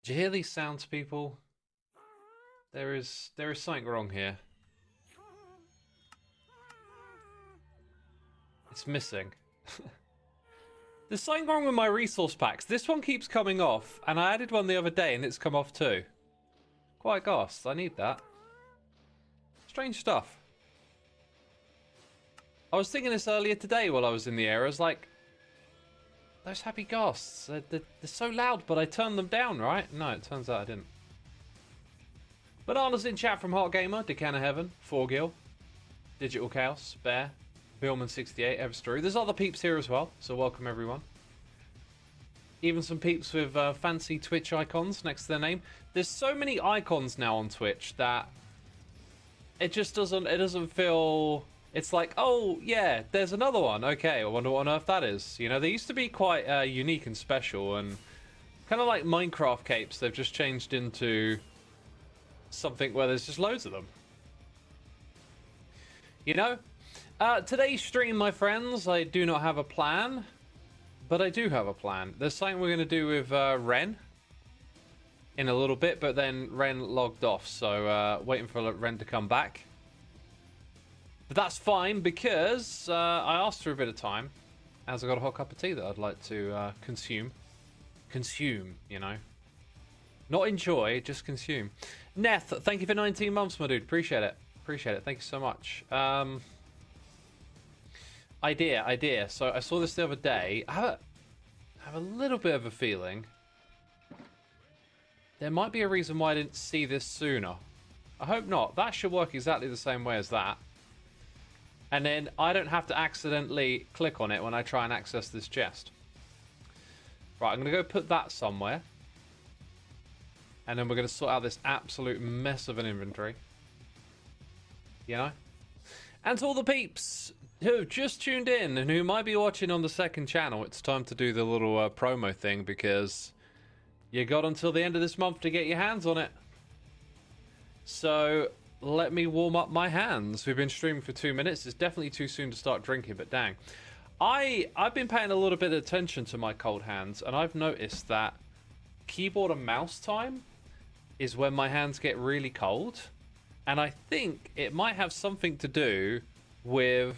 Do you hear these sounds, people? There is something wrong here. It's missing. There's something wrong with my resource packs. This one keeps coming off, and I added one the other day, and it's come off too. Quite ghast. I need that. Strange stuff. I was thinking this earlier today while I was in the air. I was like, those happy ghasts, they're so loud, but I turned them down, right? No, it turns out I didn't. Bananas in chat from Hot Gamer, Decana Heaven, 4Gil, Digital Chaos, Bear, Billman68, Evstrew. There's other peeps here as well, so welcome everyone. Even some peeps with fancy Twitch icons next to their name. There's so many icons now on Twitch that it just doesn't feel... It's like, oh, yeah, there's another one. Okay, I wonder what on earth that is. You know, they used to be quite unique and special, and kind of like Minecraft capes, they've just changed into something where there's just loads of them. You know? Today's stream, my friends, I do not have a plan, but I do have a plan. There's something we're going to do with Ren in a little bit, but then Ren logged off, so waiting for Ren to come back. But that's fine because I asked for a bit of time, as I got a hot cup of tea that I'd like to consume. Consume, you know. Not enjoy, just consume. Neth, thank you for 19 months, my dude. Appreciate it. Appreciate it. Thank you so much. Idea. So I saw this the other day. I have a little bit of a feeling there might be a reason why I didn't see this sooner. I hope not. That should work exactly the same way as that. And then I don't have to accidentally click on it when I try and access this chest. Right, I'm going to go put that somewhere. And then we're going to sort out this absolute mess of an inventory. You know? And to all the peeps who just tuned in and who might be watching on the second channel, it's time to do the little promo thing because you got until the end of this month to get your hands on it. So let me warm up my hands. We've been streaming for 2 minutes. It's definitely too soon to start drinking, but dang. I've been paying a little bit of attention to my cold hands, and I've noticed that keyboard and mouse time is when my hands get really cold. And I think it might have something to do with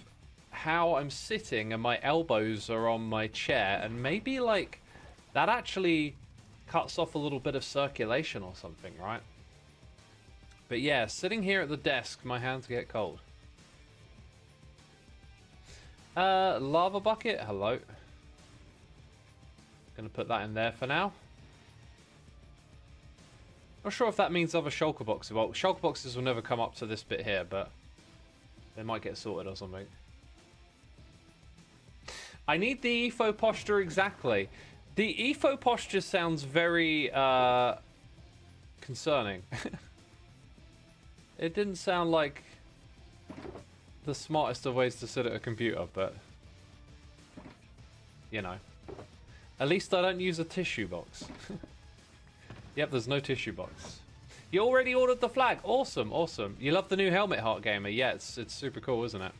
how I'm sitting and my elbows are on my chair, and maybe like that actually cuts off a little bit of circulation or something, right? But yeah, sitting here at the desk, my hands get cold. Lava bucket, hello. Gonna put that in there for now. Not sure if that means other shulker boxes. Well, shulker boxes will never come up to this bit here, but they might get sorted or something. I need the EFO posture exactly. The EFO posture sounds very concerning. It didn't sound like the smartest of ways to sit at a computer, but you know. At least I don't use a tissue box. Yep, there's no tissue box. You already ordered the flag. Awesome, awesome. You love the new helmet, Heart Gamer. Yeah, it's super cool, isn't it?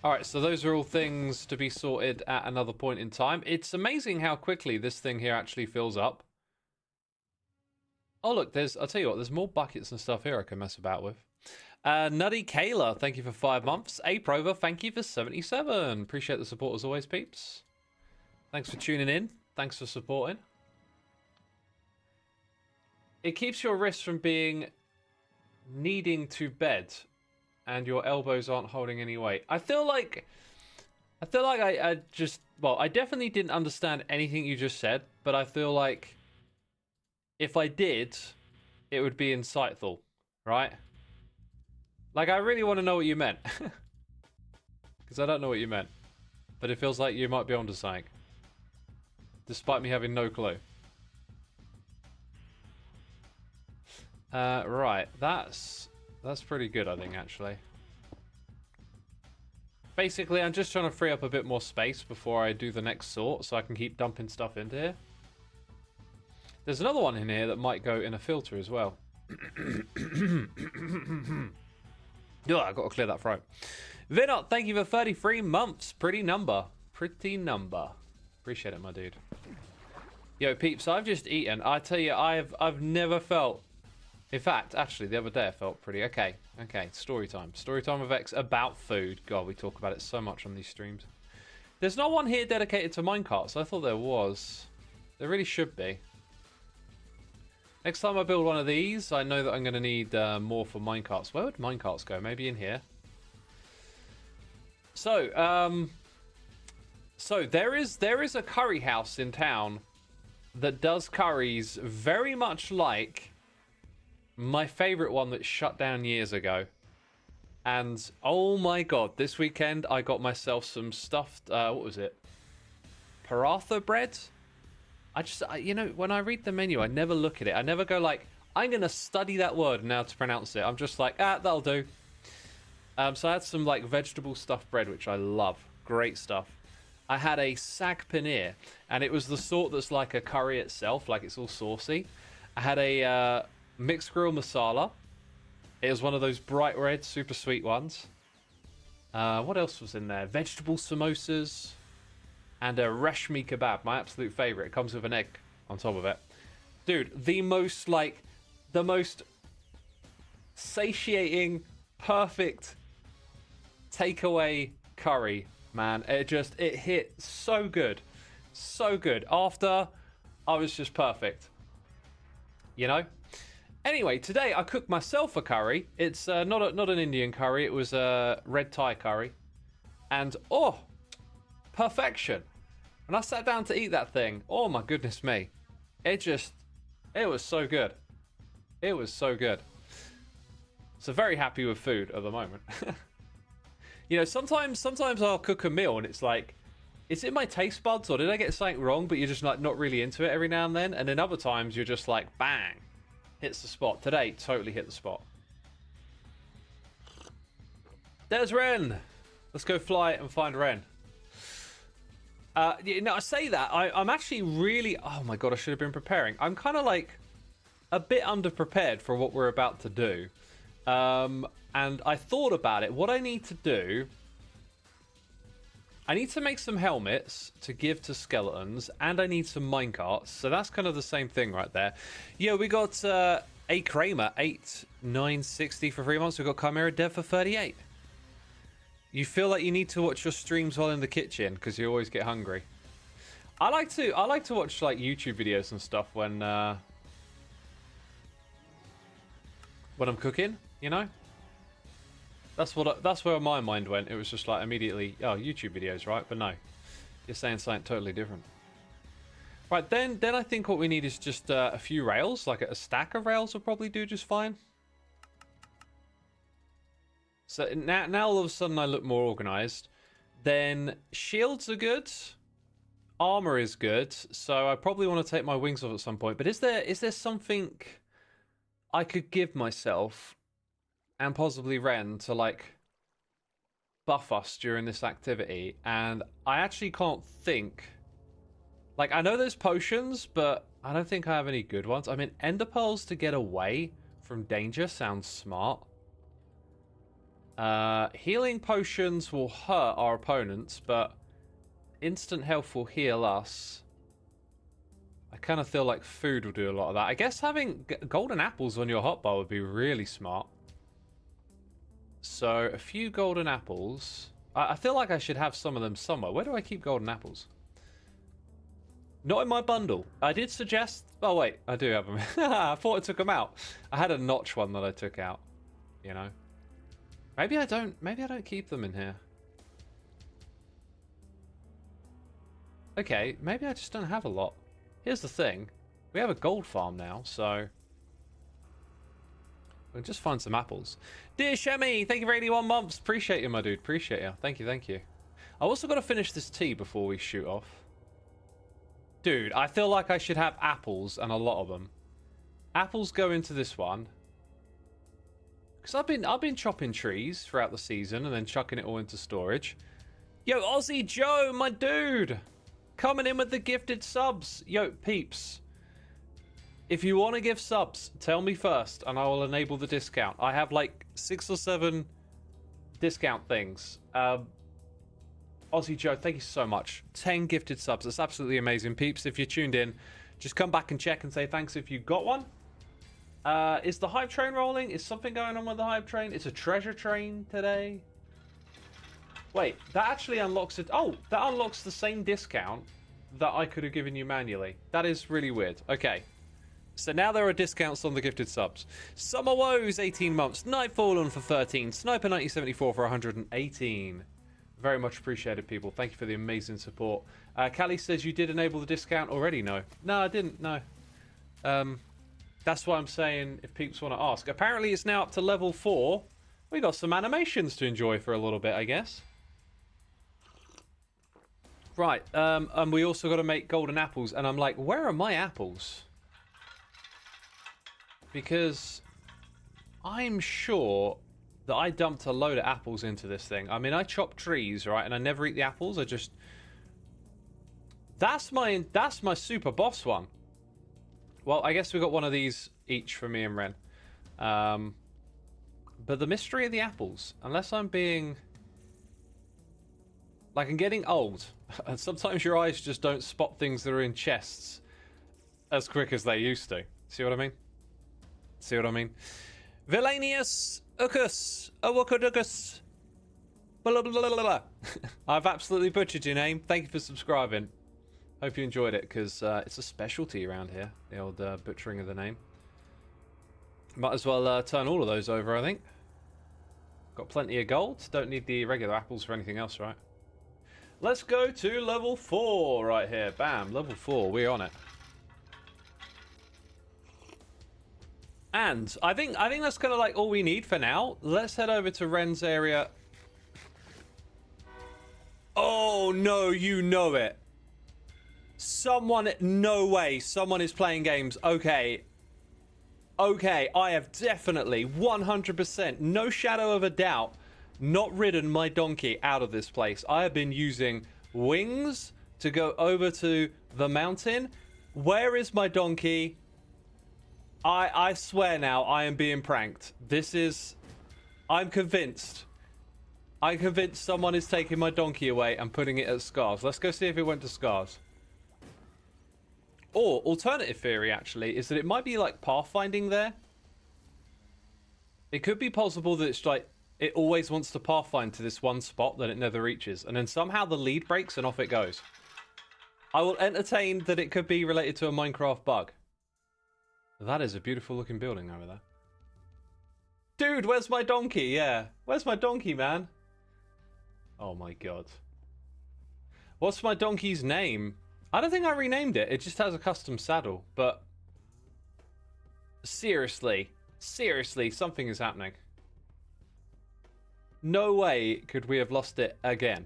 Alright, so those are all things to be sorted at another point in time. It's amazing how quickly this thing here actually fills up. Oh, look, I'll tell you what, there's more buckets and stuff here I can mess about with. Nutty Kayla, thank you for 5 months. Aprover, thank you for 77. Appreciate the support as always, peeps. Thanks for tuning in. Thanks for supporting. It keeps your wrists from being needing to bed, and your elbows aren't holding any weight. I feel like I just, well, I definitely didn't understand anything you just said, but I feel like if I did, it would be insightful, right? Like, I really want to know what you meant. Because I don't know what you meant. But it feels like you might be onto something. Despite me having no clue. Right, that's pretty good, I think, actually. Basically, I'm just trying to free up a bit more space before I do the next sort, so I can keep dumping stuff into here. There's another one in here that might go in a filter as well. Oh, I've got to clear that throat. Vinot, thank you for 33 months. Pretty number. Pretty number. Appreciate it, my dude. Yo, peeps, I've just eaten. I tell you, I've never felt... In fact, actually, the other day I felt pretty... Okay, story time. Story time with X about food. God, we talk about it so much on these streams. There's not one here dedicated to minecarts. I thought there was. There really should be. Next time I build one of these, I know that I'm going to need more for minecarts. Where would minecarts go? Maybe in here. So there is a curry house in town that does curries very much like my favorite one that shut down years ago. And oh my god, this weekend I got myself some stuffed, what was it? Paratha bread? You know, when I read the menu, I never look at it. I never go like, I'm going to study that word now to pronounce it. I'm just like, that'll do. So I had some like vegetable stuffed bread, which I love. Great stuff. I had a sag paneer, and it was the sort that's like a curry itself, like it's all saucy. I had a mixed grill masala. It was one of those bright red, super sweet ones. What else was in there? Vegetable samosas. And a rashmi kebab, my absolute favorite. It comes with an egg on top of it. Dude, the most satiating, perfect takeaway curry, man. It hit so good. So good. After, I was just perfect. You know? Anyway, today I cooked myself a curry. It's not an Indian curry. It was a red Thai curry. And, oh, perfection. When I sat down to eat that thing, oh my goodness me. It was so good. It was so good. So very happy with food at the moment. You know, sometimes I'll cook a meal and it's like, is it my taste buds or did I get something wrong? But you're just like not really into it every now and then. And then other times you're just like, bang, hits the spot. Today, totally hit the spot. There's Ren. Let's go fly and find Ren. You know, I say that, I'm actually really... Oh my god, I should have been preparing. I'm kind of like a bit underprepared for what we're about to do. And I thought about it. What I need to do... I need to make some helmets to give to skeletons, and I need some minecarts. So that's kind of the same thing right there. Yeah, we got A. Kramer, 8960 for 3 months. We got Chimera Dev for 38. You feel like you need to watch your streams while in the kitchen because you always get hungry. I like to watch like YouTube videos and stuff when I'm cooking. You know, that's where my mind went. It was just like immediately, oh, YouTube videos, right? But no, you're saying something totally different. Right, then I think what we need is just a few rails, like a stack of rails will probably do just fine. So now all of a sudden I look more organized. Then shields are good. Armor is good. So I probably want to take my wings off at some point. But is there something I could give myself and possibly Ren to like buff us during this activity? And I actually can't think. Like, I know there's potions, but I don't think I have any good ones. I mean, ender pearls to get away from danger sounds smart. Healing potions will hurt our opponents, but instant health will heal us. I kind of feel like food will do a lot of that. I guess having golden apples on your hotbar would be really smart. So, a few golden apples. I feel like I should have some of them somewhere. Where do I keep golden apples? Not in my bundle. I did suggest... Oh, wait. I do have them. I thought I took them out. I had a notch one that I took out. You know? Maybe I don't keep them in here. Okay, maybe I just don't have a lot. Here's the thing. We have a gold farm now, so... we'll just find some apples. Dear Shemi, thank you for 81 months. Appreciate you, my dude. Appreciate you. Thank you, thank you. I also got to finish this tea before we shoot off. Dude, I feel like I should have apples, and a lot of them. Apples go into this one. Because I've been chopping trees throughout the season and then chucking it all into storage. Yo, Aussie Joe, my dude! Coming in with the gifted subs. Yo, peeps. If you want to give subs, tell me first and I will enable the discount. I have like 6 or 7 discount things. Aussie Joe, thank you so much. 10 gifted subs. That's absolutely amazing. Peeps, if you're tuned in, just come back and check and say thanks if you got one. Is the hype train rolling? Is something going on with the hype train? It's a treasure train today. Wait, that actually unlocks it. Oh, that unlocks the same discount that I could have given you manually. That is really weird. Okay. So now there are discounts on the gifted subs. Summer Woes, 18 months. Nightfallen for 13. Sniper 1974 for 118. Very much appreciated, people. Thank you for the amazing support. Callie says you did enable the discount already. No. No, I didn't. No. That's why I'm saying if peeps want to ask. Apparently it's now up to level 4. We got some animations to enjoy for a little bit, I guess. Right. And we also got to make golden apples. And I'm like, where are my apples? Because I'm sure that I dumped a load of apples into this thing. I mean, I chop trees, right? And I never eat the apples. I just... That's my super boss one. Well, I guess we got one of these each for me and Ren. But the mystery of the apples, unless I'm being... Like, I'm getting old. And sometimes your eyes just don't spot things that are in chests as quick as they used to. See what I mean? See what I mean? Vilanius Ucus Awakudukus. Blah, blah, blah, blah, blah. I've absolutely butchered your name. Thank you for subscribing. Hope you enjoyed it, because it's a specialty around here, the old butchering of the name. Might as well turn all of those over, I think. Got plenty of gold. Don't need the regular apples for anything else, right? Let's go to level 4 right here. Bam, level 4. We're on it. And I think that's kind of like all we need for now. Let's head over to Ren's area. Oh, no, you know it. Someone, no way, someone is playing games. Okay. Okay, I have definitely, 100%, no shadow of a doubt, not ridden my donkey out of this place. I have been using wings to go over to the mountain. Where is my donkey? I swear now, I am being pranked. This is... I'm convinced. I'm convinced someone is taking my donkey away and putting it at Scars. Let's go see if it went to Scars. Or, alternative theory, actually, is that it might be, like, pathfinding there. It could be possible that it's, like, it always wants to pathfind to this one spot that it never reaches. And then somehow the lead breaks and off it goes. I will entertain that it could be related to a Minecraft bug. That is a beautiful looking building over there. Dude, where's my donkey? Yeah. Where's my donkey, man? Oh my god. What's my donkey's name? I don't think I renamed it. It just has a custom saddle. But seriously, something is happening. No way could we have lost it again.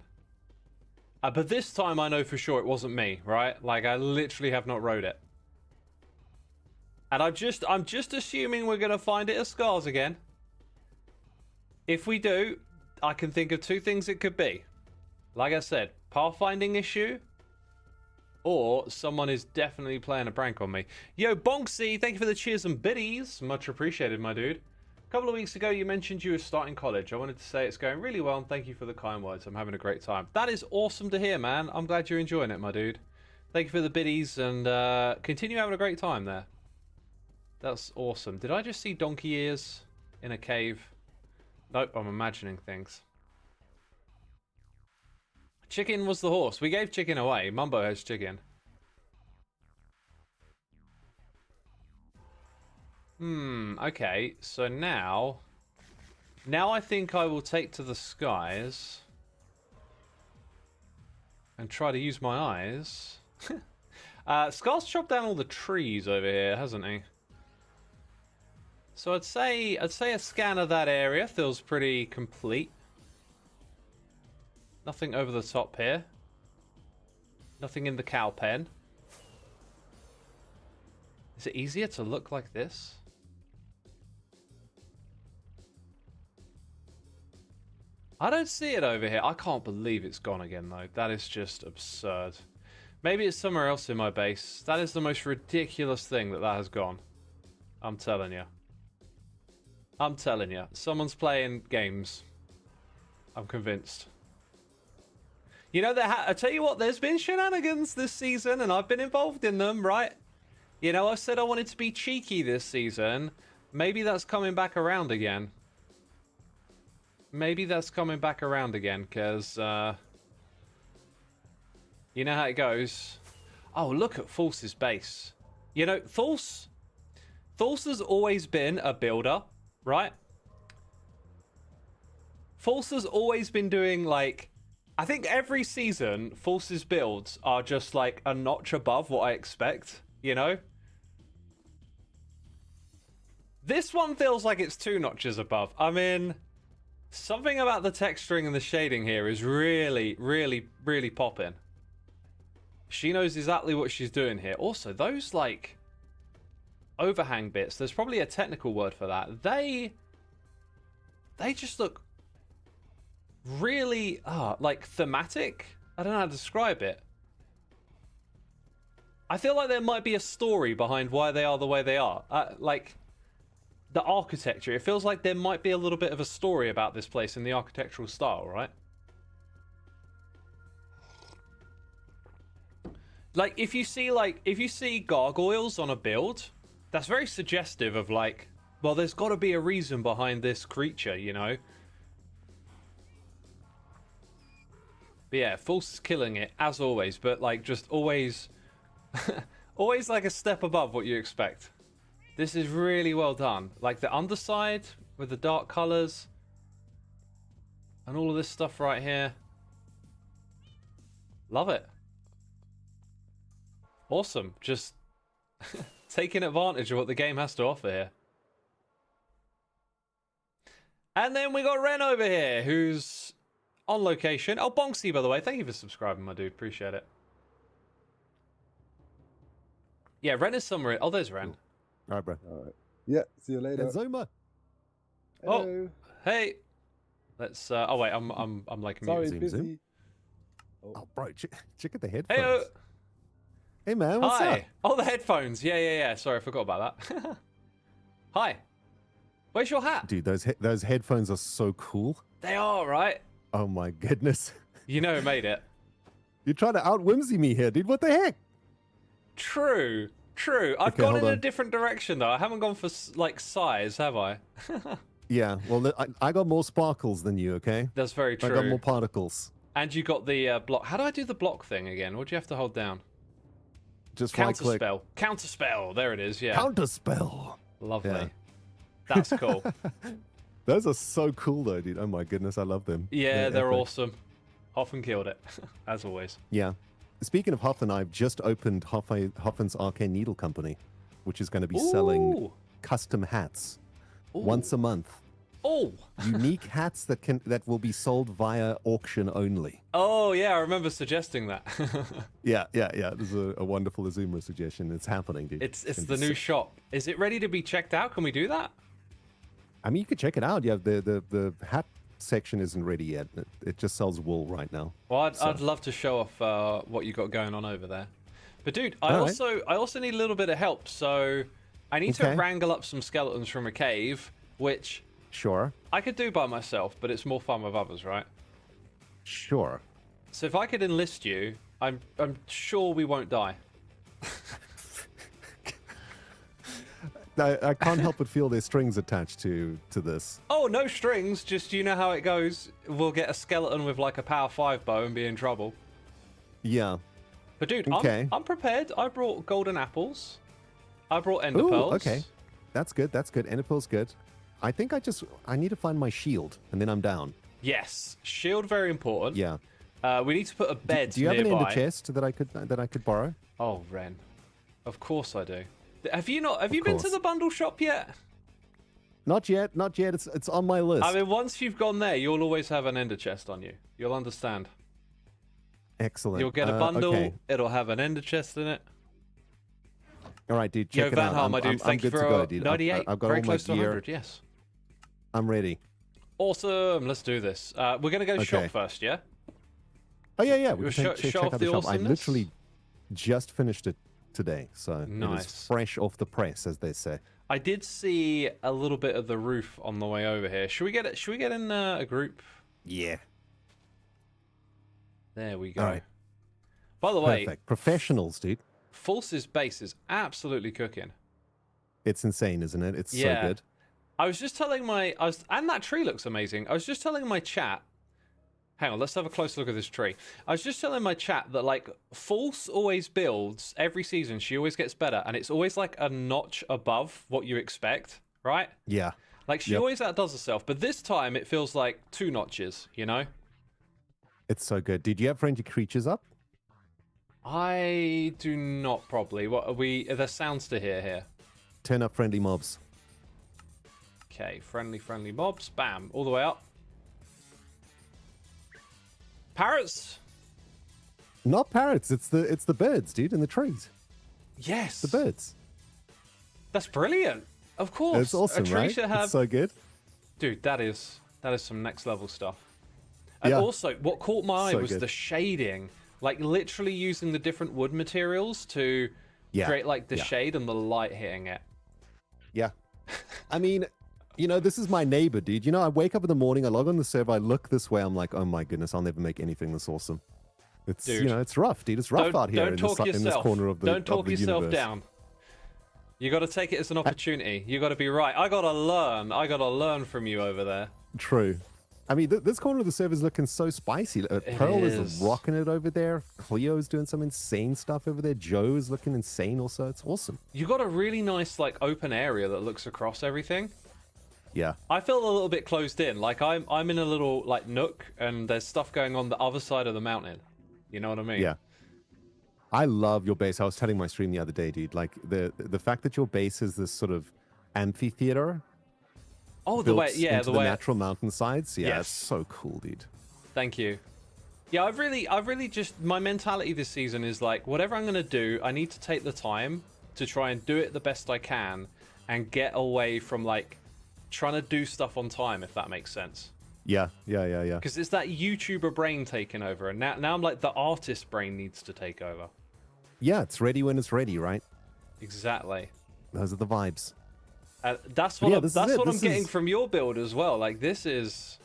But this time I know for sure it wasn't me, right? Like, I literally have not rode it. And I'm just assuming we're going to find it as Scars again. If we do, I can think of two things it could be. Like I said, pathfinding issue, or someone is definitely playing a prank on me. Yo, Bonksy, thank you for the cheers and biddies. Much appreciated, my dude. A couple of weeks ago, you mentioned you were starting college. I wanted to say it's going really well, and thank you for the kind words. I'm having a great time. That is awesome to hear, man. I'm glad you're enjoying it, my dude. Thank you for the biddies, and continue having a great time there. That's awesome. Did I just see donkey ears in a cave? Nope, I'm imagining things. Chicken was the horse. We gave chicken away. Mumbo has chicken. Okay. So now I think I will take to the skies and try to use my eyes. Scar's chopped down all the trees over here, hasn't he? So I'd say a scan of that area feels pretty complete. Nothing over the top here. Nothing in the cow pen. Is it easier to look like this? I don't see it over here. I can't believe it's gone again, though. That is just absurd. Maybe it's somewhere else in my base. That is the most ridiculous thing that has gone. I'm telling you. I'm telling you. Someone's playing games. I'm convinced. You know, I tell you what, there's been shenanigans this season, and I've been involved in them, right? You know, I said I wanted to be cheeky this season. Maybe that's coming back around again. Maybe that's coming back around again, because, you know how it goes. Oh, look at False's base. You know, False has always been a builder, right? False has always been doing, like... I think every season, False's builds are just, like, a notch above what I expect, you know? This one feels like it's 2 notches above. I mean, something about the texturing and the shading here is really, really, really popping. She knows exactly what she's doing here. Also, those, like, overhang bits, there's probably a technical word for that. They just look really, like, thematic? I don't know how to describe it. I feel like there might be a story behind why they are the way they are. Like, the architecture. It feels like there might be a little bit of a story about this place in the architectural style, right? Like, if you see gargoyles on a build, that's very suggestive of, like, well, there's got to be a reason behind this creature, you know? But yeah, False is killing it, as always, but, like, just always... always, like, a step above what you expect. This is really well done. Like, the underside with the dark colours and all of this stuff right here. Love it. Awesome. Just taking advantage of what the game has to offer here. And then we got Ren over here, who's on location. Oh, Bonksy, by the way. Thank you for subscribing, my dude. Appreciate it. Yeah, Ren is somewhere. Oh, there's Ren. Cool. All right, bro. All right. Yeah, see you later. Xisuma. Hello. Oh, hey. Let's. Oh wait, I'm like Sorry, muted. busy. Oh, bro, check at the headphones. Hey. Hey, man, what's Hi. up? Oh, the headphones. Yeah. Sorry, I forgot about that. Hi. Where's your hat? Dude, those headphones are so cool. They are, right? Oh my goodness. You know who made it. You're trying to out-whimsy me here, dude. What the heck? True. I've Okay, gone hold in a on. different direction, though. I haven't gone for, like, size, have I? Yeah, well, I got more sparkles than you, okay? That's very true. I got more particles. And you got the block. How do I do the block thing again? What do you have to hold down? Just right-click. Counterspell. There it is, yeah. Counterspell. Lovely. Yeah. That's cool. Those are so cool, though, dude. Oh my goodness, I love them. Yeah, they're epic. awesome. Hoffen killed it, as always. Yeah. Speaking of Hoffen, I've just opened Hoffen's Arcane Needle Company, which is going to be selling custom hats once a month. Oh! Unique hats that will be sold via auction only. Oh, yeah, I remember suggesting that. Yeah. This is a wonderful Xisuma suggestion. It's happening, dude. It's the new shop. Is it ready to be checked out? Can we do that? I mean, you could check it out. Yeah, the hat section isn't ready yet. It just sells wool right now. Well, I'd love to show off what you got going on over there. But dude, I also need a little bit of help. So I need to wrangle up some skeletons from a cave, which sure I could do by myself, but it's more fun with others, right? Sure. So if I could enlist you, I'm sure we won't die. I can't help but feel there's strings attached to this. Oh, no strings. Just, you know how it goes. We'll get a skeleton with like a power 5 bow and be in trouble. Yeah. But dude, Okay. I'm prepared. I brought golden apples. I brought ender Ooh, pearls. okay. That's good. Ender pearl's good. I think I need to find my shield, and then I'm down. Yes. Shield, very important. Yeah. We need to put a bed Do you have nearby. an ender chest that I could borrow? Oh, Ren. Of course I do. Have you been to the bundle shop yet? Not yet. It's on my list. I mean, once you've gone there, you'll always have an ender chest on you. You'll understand. Excellent. You'll get a bundle. Okay. It'll have an ender chest in it. All right, dude. Check it Van out. Hal, my dude. Thank you good for to go, dude. 98. I've got very all my close to gear. 100. Yes. I'm ready. Awesome. Let's do this. We're gonna go shop first, yeah? Oh yeah. We We'll can check out the shop. I awesomeness? literally just finished it today, so it Nice. is fresh off the press, as they say. I did see a little bit of the roof on the way over here. Should we get in a group? Yeah. There we go. All right. By the way, Perfect. Professionals, dude. False's base is absolutely cooking. It's insane, isn't it? It's Yeah. so good. I was just telling and that tree looks amazing. I was just telling my chat. Hang on, let's have a close look at this tree. I was just telling my chat that like False always builds every season. She always gets better, and it's always like a notch above what you expect, right? Yeah. Like she always outdoes herself, but this time it feels like 2 notches. You know? It's so good. Did you have friendly creatures up? I do not probably. What are we? Are there sounds to hear here? Turn up friendly mobs. Okay, friendly mobs. Bam, all the way up. Parrots. Not parrots. It's the birds, dude, in the trees. Yes. The birds. That's brilliant. Of course. It's awesome, a tree right? should have... It's so good. Dude, that is some next level stuff. And Yeah. also, what caught my eye So was good. the shading. Like literally using the different wood materials to create like the shade and the light hitting it. Yeah. I mean, you know, this is my neighbor, dude. You know, I wake up in the morning, I log on the server, I look this way, I'm like, oh my goodness, I'll never make anything this awesome. It's, Dude. you know, it's rough, dude. It's rough out here in this corner of the Don't talk of the yourself universe. down. You got to take it as an opportunity. You got to be right. I got to learn. I got to learn from you over there. True. I mean, this corner of the server is looking so spicy. Pearl is is. rocking it over there. Cleo's doing some insane stuff over there. Joe is looking insane also. It's awesome. You got a really nice like open area that looks across everything. Yeah. I feel a little bit closed in. Like I'm in a little like nook, and there's stuff going on the other side of the mountain. You know what I mean? Yeah. I love your base. I was telling my stream the other day, dude. Like the fact that your base is this sort of amphitheater. Oh, the way, yeah, into the way. natural mountainsides. Yeah, Yes. it's so cool, dude. Thank you. Yeah, I've really just my mentality this season is like whatever I'm gonna do, I need to take the time to try and do it the best I can, and get away from like trying to do stuff on time, if that makes sense. Yeah. Because it's that YouTuber brain taking over, and now I'm like the artist brain needs to take over. Yeah, it's ready when it's ready, right? Exactly. Those are the vibes. That's what I'm This getting is- from your build as well. Like this is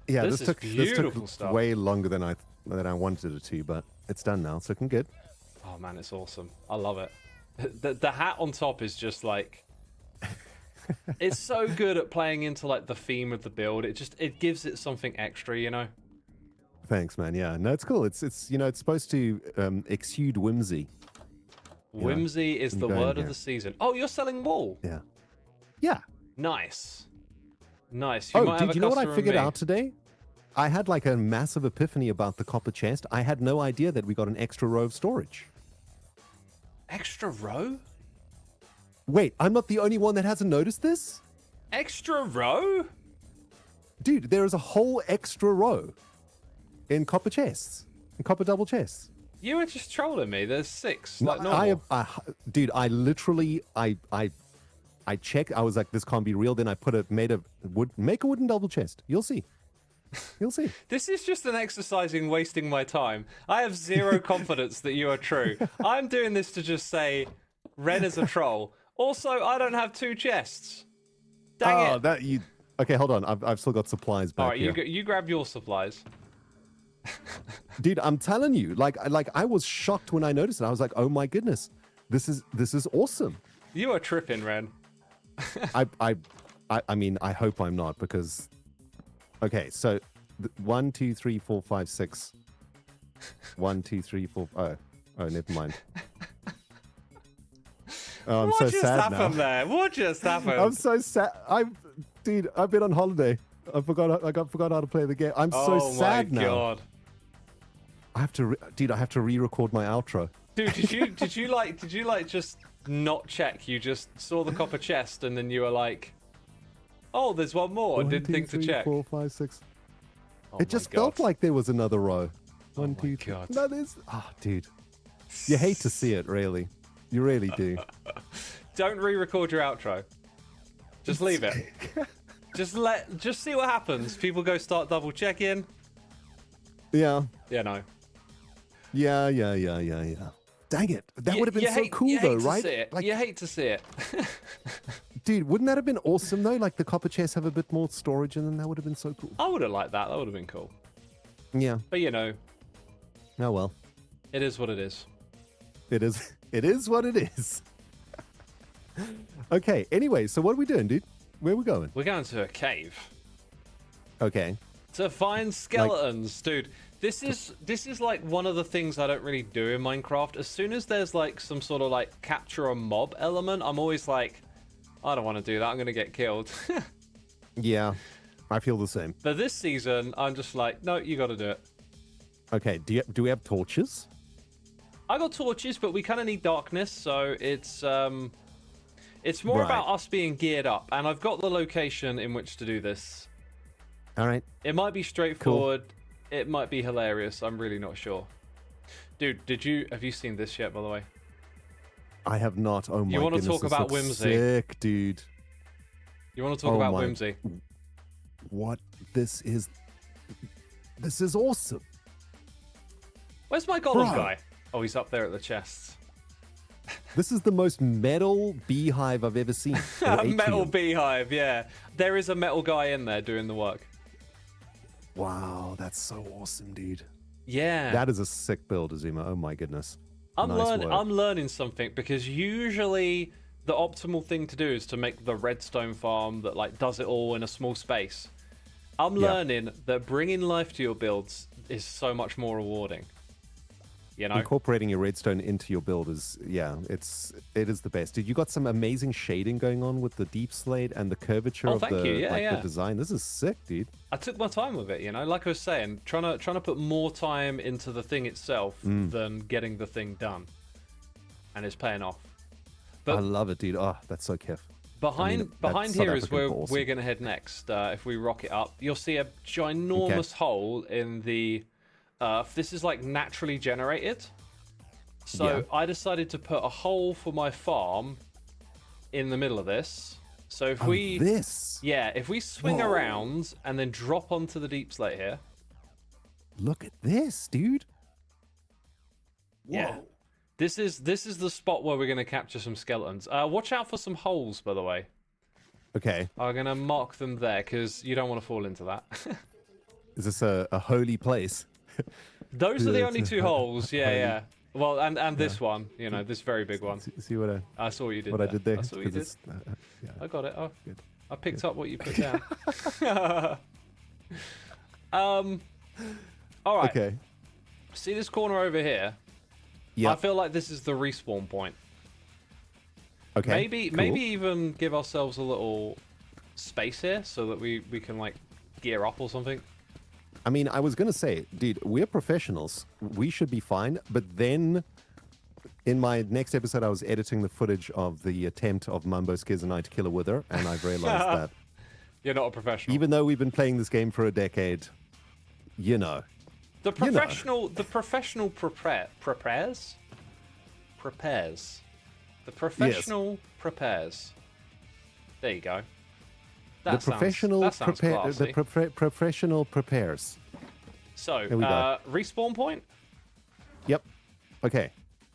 Yeah, This this is took beautiful stuff. way longer than I wanted it to, but it's done now. It's looking good. oh man, it's awesome. I love it. The hat on top is just like it's so good at playing into like the theme of the build. It gives it something extra, you know. Thanks, man. Yeah, no, it's cool. It's you know, it's supposed to exude whimsy. Whimsy is you the go in word of here. the season. Oh, you're selling wool. Yeah. Yeah. Nice. Nice. You Oh, might have did a you know what I customer in figured me. out today? I had like a massive epiphany about the copper chest. I had no idea that we got an extra row of storage. Extra row? Wait, I'm not the only one that hasn't noticed this? Extra row? Dude, there is a whole extra row in copper chests, in copper double chests. You were just trolling me. There's 6. No, Like normal. Dude, I literally, I checked. I was like, this can't be real. Then I make a wooden double chest. You'll see. You'll see. This is just an exercise in wasting my time. I have zero confidence that you are true. I'm doing this to just say, Ren is a troll. Also, I don't have 2 chests. Dang it. that you. Okay, hold on. I've still got supplies back All right, here. you grab your supplies. Dude, I'm telling you, like I was shocked when I noticed it. I was like, oh my goodness, this is awesome. You are tripping, Ren. I mean, I hope I'm not, because okay, so 1 2 3 4 5 6 1 2 3 4 oh never mind. Oh, I'm What so just sad happened now. there? What just happened? I'm so sad. Dude, I've been on holiday. I forgot how to play the game. I'm so sad my now. God. I have to re-record my outro. Dude, did you like just not check? You just saw the copper chest and then you were like, "Oh, there's one more." And 1 didn't 2 think to 3 check. 4 5 6 Oh It my just God. felt like there was another row. One, my two, three. God. No, there's. Ah, dude. You hate to see it, really. You really do. Don't re-record your outro. Just leave it. Just see what happens. People go start double checking. Yeah. Yeah, no. Yeah. Dang it. That would have been so cool, though, right? Like, you hate to see it. Dude, wouldn't that have been awesome, though? Like, the copper chests have a bit more storage, and then that would have been so cool. I would have liked that. That would have been cool. Yeah. But you know, Oh well. It is what it is. It is. It is what it is. Okay. Anyway, so what are we doing, dude? Where are we going? We're going to a cave Okay. to find skeletons, dude. This is like one of the things I don't really do in Minecraft. As soon as there's like some sort of like capture a mob element, I'm always like, I don't want to do that. I'm gonna get killed. Yeah, I feel the same. But this season, I'm just like, no, you got to do it. Okay. Do we have torches? I got torches, but we kind of need darkness, so it's more Right. about us being geared up. And I've got the location in which to do this. All right. It might be straightforward. It might be hilarious. I'm really not sure. Dude, have you seen this yet, by the way? I have not. Oh my You wanna goodness. talk this about looks whimsy? Sick, dude. You want to talk Oh about my- whimsy? What? This is awesome. Where's my golem Bro. guy? Oh, he's up there at the chests. This is the most metal beehive I've ever seen. Or Metal atrium. beehive, yeah. There is a metal guy in there doing the work. Wow, that's so awesome, dude. Yeah. That is a sick build, Xisuma. Oh my goodness. I'm Nice work. learning something, because usually the optimal thing to do is to make the redstone farm that like does it all in a small space. I'm Yeah. learning that bringing life to your builds is so much more rewarding. You know? Incorporating your redstone into your build is, yeah, it is the best. Dude, you got some amazing shading going on with the deep slate and the curvature Oh, of thank the you. Yeah, like yeah. the design. This is sick, dude. I took my time with it, you know, like I was saying, trying to put more time into the thing itself than getting the thing done, and it's paying off. But I love it, dude. Oh, that's so kiff. behind that's South here is African where for awesome. we're gonna head next. If we rock it up, you'll see a ginormous hole in the. This is like naturally generated. So Yeah. I decided to put a hole for my farm in the middle of this. So if we This. yeah, if we swing Whoa. around and then drop onto the deep slate here. Look at this, dude. Yeah. Whoa. This is the spot where we're going to capture some skeletons. Watch out for some holes, by the way. Okay. I'm going to mark them there because you don't want to fall into that. Is this a holy place? Those are the Yeah, only it's two a holes. Yeah, holy- yeah. Well, and this one, you know, this very big one. See what I saw what you did. I did there? I saw what you 'Cause did. it's, yeah. I got it. Oh, Good. I picked up what you put down. All right. Okay. See this corner over here? Yeah. I feel like this is the respawn point. Okay. Maybe cool. even give ourselves a little space here so that we can like gear up or something. I mean, I was gonna say, dude, we're professionals. We should be fine. But then, in my next episode, I was editing the footage of the attempt of Mumbo Skiz and I to kill a wither, and I've realized that You're not a professional. even though we've been playing this game for a decade, you know, the you know. professional prepares. The professional prepares. There you go. That the professional sounds classy. professional prepares. So, Here we go. respawn point. Yep. Okay.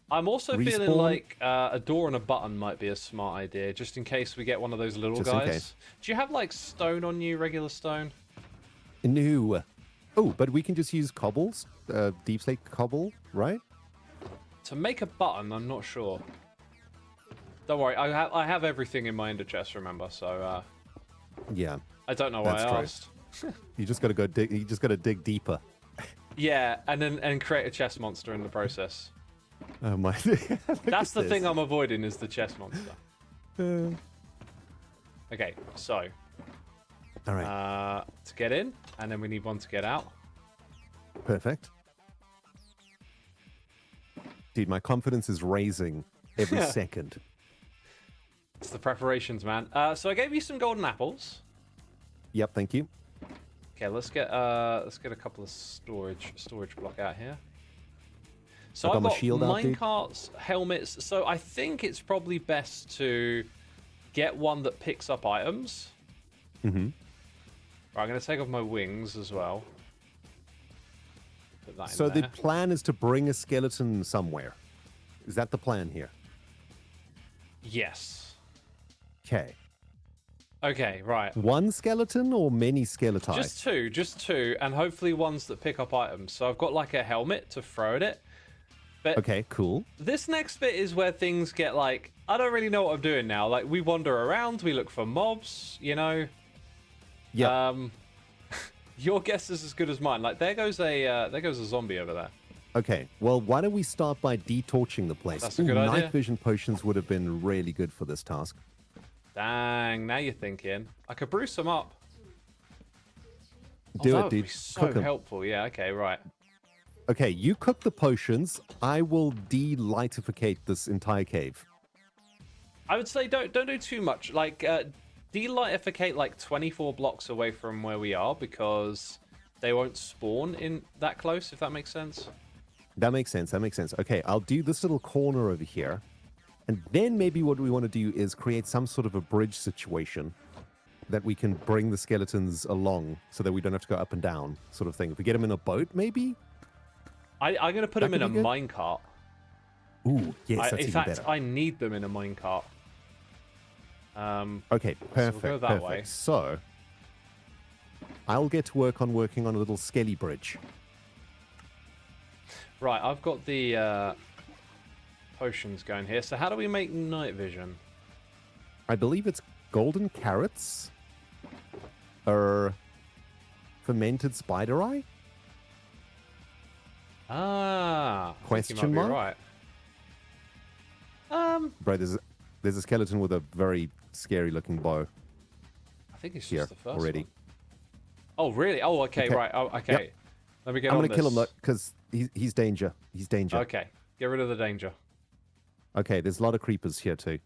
I'm also feeling Respawn. like a door and a button might be a smart idea, just in case we get one of those little Just in guys. case. Do you have like stone on you, regular stone? No. Oh, but we can just use cobbles, deep slate cobble, right? To make a button, I'm not sure. Don't worry, I have everything in my ender chest, remember? So Yeah. I don't know why That's I true. asked. You just gotta go dig. You just gotta dig deeper. Yeah, and create a chest monster in the process. Oh my! That's the thing I'm avoiding is the chest monster. Okay, so All right. to get in, and then we need one to get out. Perfect. Dude, my confidence is raising every second. It's the preparations, man. So I gave you some golden apples. Yep. Thank you. Okay, let's get a couple of storage block out here. So I got I've my got shield out, dude. minecarts, helmets. So I think it's probably best to get one that picks up items. Mm-hmm. Right, I'm gonna take off my wings as well. Put that So in the there. plan is to bring a skeleton somewhere. Is that the plan here? Yes. Okay. Okay, right. One skeleton or many skeleti? Just two, and hopefully ones that pick up items. So I've got like a helmet to throw at it. But Okay, cool. this next bit is where things get like, I don't really know what I'm doing now. Like, we wander around, we look for mobs, you know. Yeah. Your guess is as good as mine. Like, there goes a zombie over there. Okay, well, why don't we start by detorching the place? That's a good idea. Night vision potions would have been really good for this task. Dang, now you're thinking. I could brew some up. Do that it, would dude. be so Cook 'em. helpful. Yeah, okay, right. Okay, you cook the potions. I will de-lightificate this entire cave. I would say don't do too much. Like, de-lightificate like 24 blocks away from where we are because they won't spawn in that close, if that makes sense. That makes sense. That makes sense. Okay, I'll do this little corner over here. And then maybe what we want to do is create some sort of a bridge situation that we can bring the skeletons along so that we don't have to go up and down sort of thing. If we get them in a boat, maybe? I'm going to put That them in a could be good. minecart. Ooh, yes, that's In even fact, better. I need them in a minecart. Okay, perfect, go that perfect. way. So, I'll get to work on a little skelly bridge. Right, I've got the potions going here. So how do we make night vision? I believe it's golden carrots or fermented spider eye. Ah, I think you Question might be mark? right. Bro, there's a skeleton with a very scary looking bow I think it's here just the first already. one. Oh, really? Oh, okay, Okay. right. Oh, okay. Yep. Let me get I'm on gonna kill him this. because he's danger. He's danger. Okay, get rid of the danger. Okay, there's a lot of creepers here too.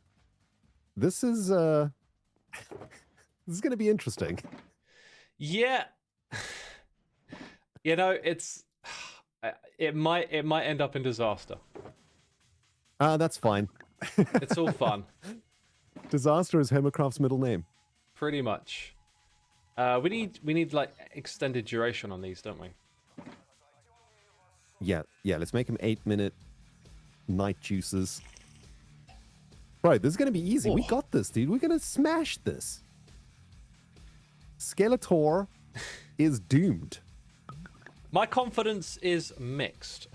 This is this is gonna be interesting. Yeah. You know, it might end up in disaster. That's fine. It's all fun, Disaster is Hermitcraft's middle name. pretty much. We need like extended duration on these, don't we? Yeah, let's make him 8-minute night juices. Bro, this is gonna be easy. We Oh. got this, dude. We're gonna smash this. Skeletor is doomed. My confidence is mixed.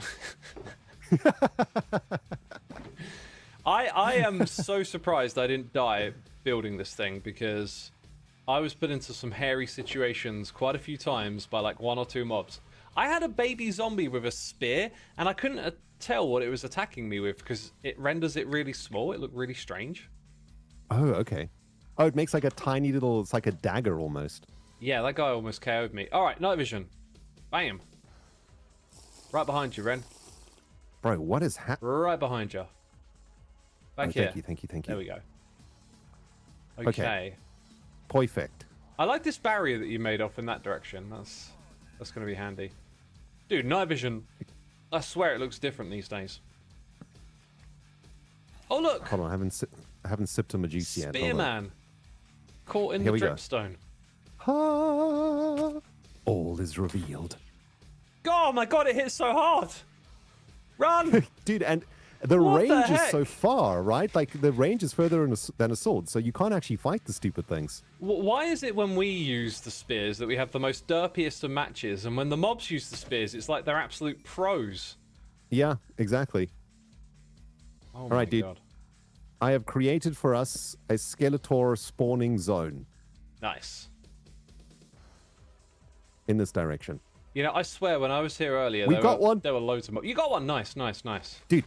I am so surprised I didn't die building this thing because I was put into some hairy situations quite a few times by like 1 or 2 mobs. I had a baby zombie with a spear and I couldn't tell what it was attacking me with because it renders it really small. It looked really strange. Oh, okay. Oh, it makes like a tiny little, it's like a dagger almost. Yeah, that guy almost KO'd me. All right, night vision. Bam. Right behind you, Ren. Bro, what is happening? Right behind you. Back here. Thank you. There we go. Okay. Okay. Perfect. I like this barrier that you made off in that direction. That's going to be handy. Dude, night vision. I swear it looks different these days. Oh, look. Hold on, I haven't sipped on my juice yet. Hold on. Spearman. Caught in Here the we go. dripstone. Ah, all is revealed. Oh my god, it hits so hard. Run. Dude, and the What the range is so heck? far, right? Like, the range is further than a sword, so you can't actually fight the stupid things. Why is it when we use the spears that we have the most derpiest of matches, and when the mobs use the spears, it's like they're absolute pros? Yeah, exactly. Oh right, my dude. god. I have created for us a Skeletor spawning zone Nice. in this direction. You know, I swear when I was here earlier, We've got one. There were loads of mobs. You got one. Nice. Dude,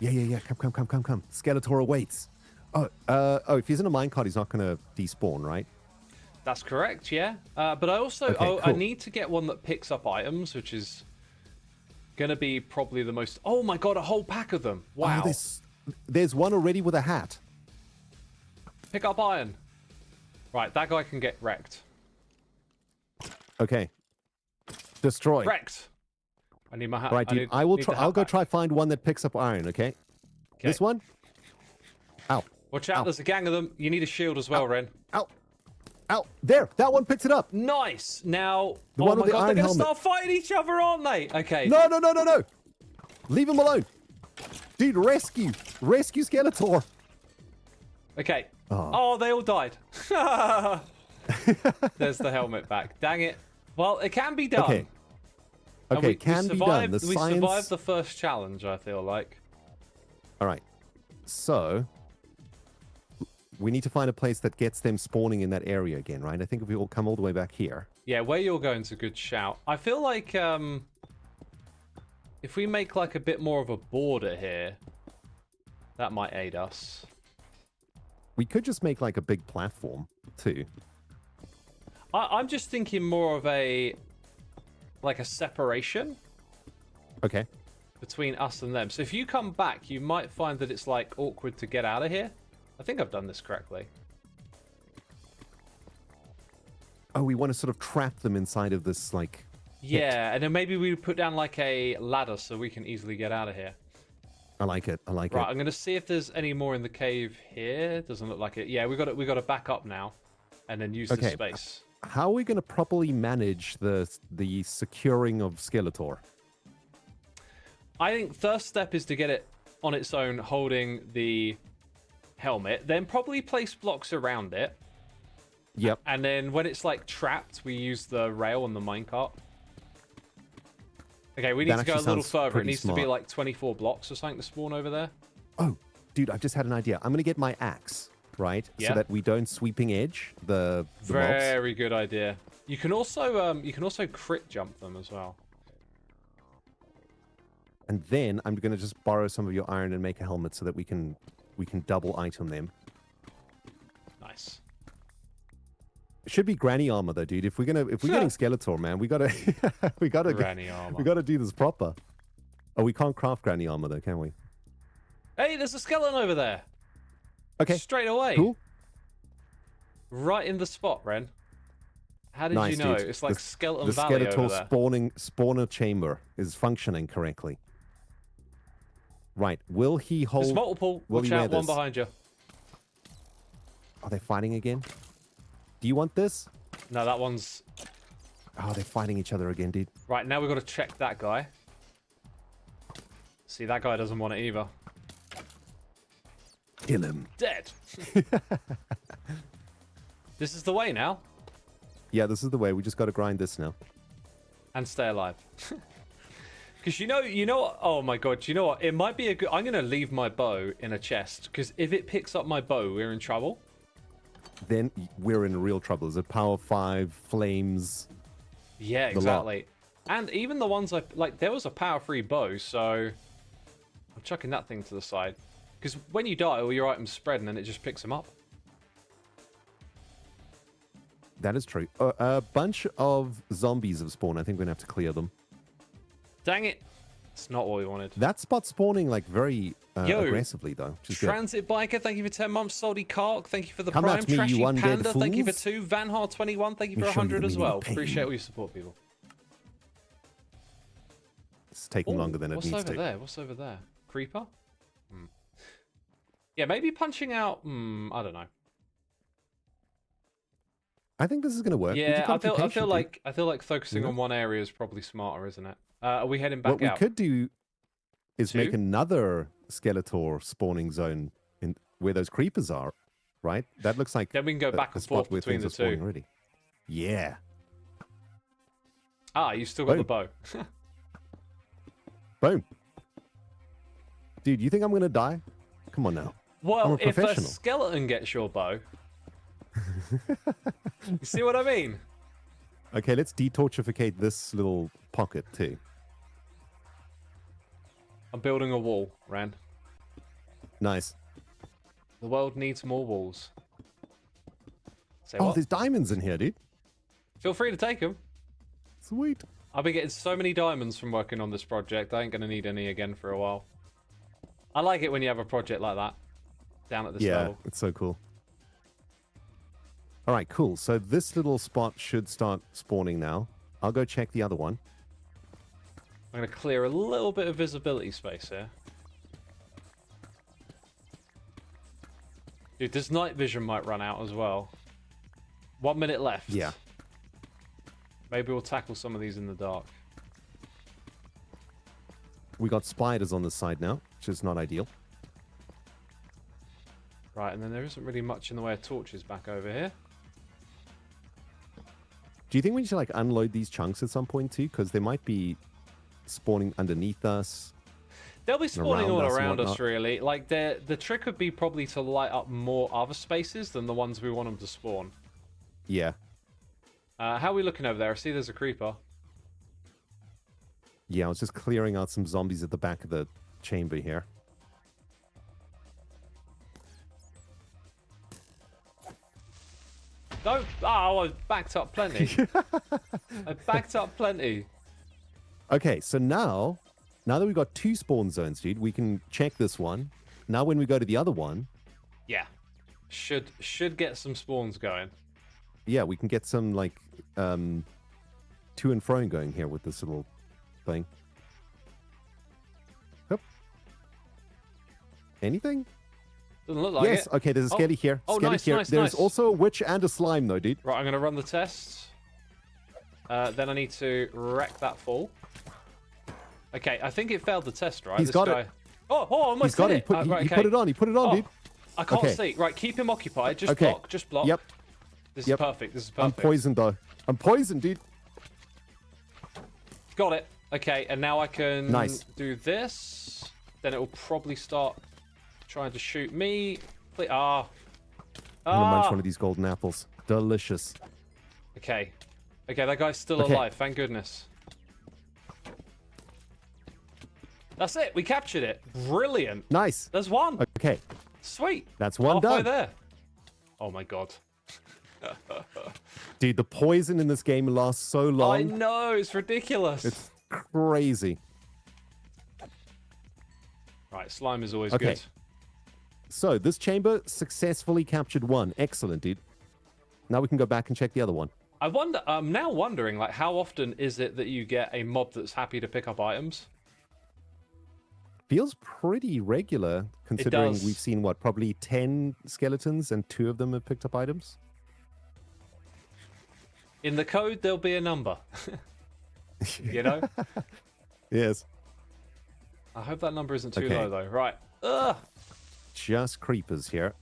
yeah. Come. Skeletor awaits. Oh, if he's in a minecart, he's not going to despawn, right? That's correct, yeah. But I also Okay, I cool. need to get one that picks up items, which is gonna be probably the most. Oh my god, a whole pack of them! Wow. Oh, there's one already with a hat. Pick up iron. Right, that guy can get wrecked. Okay. Destroy. Wrecked. I need my hat. Right, dude. I will need try. the I'll hat go back. try find one that picks up iron. Okay. Okay. This one. Ow. Watch out! Ow. There's a gang of them. You need a shield as well, Ren. Ow. Ow. There. That one picks it up. Nice. Now, The oh one my with the god, they're iron gonna helmet. start fighting each other, aren't they? Okay. No. Leave him alone. Dude, rescue Skeletor. Okay. Oh. Oh, they all died. There's the helmet back. Dang it. Well, it can be done. Okay. And Okay, can be done. The we science... survived the first challenge, I feel like. All right. So, we need to find a place that gets them spawning in that area again, right? I think if we all come all the way back here. Yeah, where you're going's a good shout. I feel like if we make like a bit more of a border here, that might aid us. We could just make like a big platform, too. I'm just thinking more of a separation Okay. between us and them. So if you come back, you might find that it's like awkward to get out of here. I think I've done this correctly. Oh, we want to sort of trap them inside of this, like... Yeah, and then maybe we put down like a ladder so we can easily get out of here. I like it. I like Right, it. I'm gonna see if there's any more in the cave here. Doesn't look like it. Yeah, we got to back up now, and then use this space. How are we going to properly manage the securing of Skeletor? I think first step is to get it on its own, holding the helmet. Then probably place blocks around it. Yep. And then when it's like trapped, we use the rail and the minecart. Okay, we need to go a little further. It needs to be like 24 blocks or something to spawn over there. Oh, dude, I've just had an idea. I'm going to get my axe, right? Yeah. So that we don't sweeping edge the mobs. Very good idea. You can also crit jump them as well. And then I'm going to just borrow some of your iron and make a helmet so that we can double item them. Nice. It should be granny armor though, dude. If we're getting Skeletor, man, we gotta Granny armor. We gotta do this proper. Oh, we can't craft granny armor though, can we? Hey, there's a skeleton over there. Okay. Straight away. Cool. Right in the spot, Ren. How did Nice, you know? dude. It's like Skeleton The Valley over Skeletor there. spawner chamber is functioning correctly. Right. Will he hold... There's multiple. Will Watch he wear out, one this? behind you. Are they fighting again? Do you want this? No, that one's... Oh, they're fighting each other again, dude. Right, now we've got to check that guy. See, that guy doesn't want it either. Kill him. Dead. This is the way now. Yeah, this is the way. We just got to grind this now. And stay alive. Because you know, oh my god, you know what? It might be a good... I'm going to leave my bow in a chest. Because if it picks up my bow, we're in trouble. Then we're in real trouble. Is it power 5, flames? Yeah, exactly. And even the ones like, there was a power 3 bow, so I'm chucking that thing to the side. Because when you die, all your items spread and then it just picks them up. That is true. A bunch of zombies have spawned. I think we're going to have to clear them. Dang it. It's not what we wanted. That spot's spawning like very Yo, aggressively though. Which is good. Transit Biker, thank you for 10 months. Salty Kark, thank you for the Come Prime. at me, you Trashy undead Panda, thank you for fools. 2. Vanhar21, thank you for Let me show you 100 the as meaning well. of pain. Appreciate all your support, people. It's taking Ooh, longer than it what's needs over to. there? What's over there? Creeper? Yeah, maybe punching out... I don't know. I think this is going to work. Yeah, I feel like like focusing on one area is probably smarter, isn't it? Are we heading back what we out? could do is 2? make another Skeletor spawning zone in where those creepers are, right? That looks like Then we can go back a and spot forth where between things the are spawning two. already. Yeah. Ah, you still got the bow. Boom. Dude, you think I'm going to die? Come on now. I'm Well, a if a professional. skeleton gets your bow... You see what I mean? Okay, let's detorchificate this little pocket too. I'm building a wall, Ran. Nice. The world needs more walls. Say Oh, what? there's diamonds in here, dude. Feel free to take them. Sweet. I've been getting so many diamonds from working on this project. I ain't going to need any again for a while. I like it when you have a project like that. Down at this level. It's so cool. All right, cool. So this little spot should start spawning now. I'll go check the other one. I'm going to clear a little bit of visibility space here. Dude, this night vision might run out as well. 1 minute left. Yeah. Maybe we'll tackle some of these in the dark. We got spiders on this side now, which is not ideal. Right, and then there isn't really much in the way of torches back over here. Do you think we need to like unload these chunks at some point too? Because they might be spawning underneath us. They'll be spawning all us and around us, whatnot. really. Like, the trick would be probably to light up more other spaces than the ones we want them to spawn. Yeah. How are we looking over there? I see there's a creeper. Yeah, I was just clearing out some zombies at the back of the chamber here. No! Oh, I backed up plenty. I backed up plenty. Okay, so now that we've got 2 spawn zones, dude, we can check this one. Now when we go to the other one, Yeah. Should get some spawns going. yeah, we can get some like to and fro going here with this little thing. Yep. Anything? Doesn't look like Yes. it. Okay, there's a skelly here. Oh, Skelly nice, here. nice, There's nice. also a witch and a slime, though, dude. Right, I'm going to run the tests. Then I need to wreck that fall. Okay, I think it failed the test, right? He's This got guy... it. Oh, almost He's got did it. it. He Right, he okay. put it on. He put it on, Oh, dude. I can't Okay. see. Right, keep him occupied. Just Okay. block. Just block. Yep. This is Yep. perfect. This is I'm perfect. poisoned, though. I'm poisoned, dude. Got it. Okay, and now I can Nice. do this. Then it will probably start trying to shoot me. Ah. I'm gonna munch Ah. one of these golden apples. Delicious. Okay. Okay, that guy's still Okay. alive. Thank goodness. That's it. We captured it. Brilliant. Nice. There's one. Okay, Sweet. that's one Halfway done. there. Oh my god. Dude, the poison in this game lasts so I long. know. It's ridiculous. It's crazy. Right, slime is always Okay. good. So this chamber successfully captured 1. Excellent, dude. Now we can go back and check the other one. I wonder. I'm now wondering, like, how often is it that you get a mob that's happy to pick up items? Feels pretty regular, considering does. we've seen, what, probably 10 skeletons and 2 of them have picked up items? In the code, there'll be a number. You know? Yes. I hope that number isn't too Okay. low, though. Right. Ugh. Just creepers here.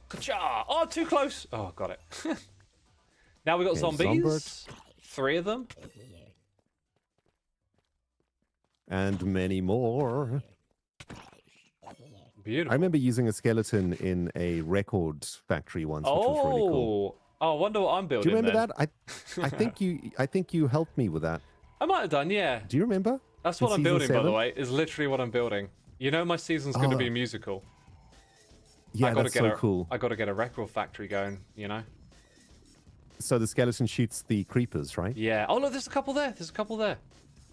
Ka-cha! Oh, too close. Oh, got it. Now we got Okay, zombies. Zombird. 3 of them. And many more. Beautiful. I remember using a skeleton in a record factory once, which was really cool. Oh, I wonder what I'm Do building. you remember then. that? I think you helped me with that. I might have done, yeah. Do you remember? That's In what I'm season building, by the 7? way. Is literally what I'm building. You know, my season's going to Oh. be musical. Yeah, I gotta that's get so a, cool. I got to get a record factory going. You know. So the skeleton shoots the creepers, right? Yeah. Oh look, there's a couple there. There's a couple there.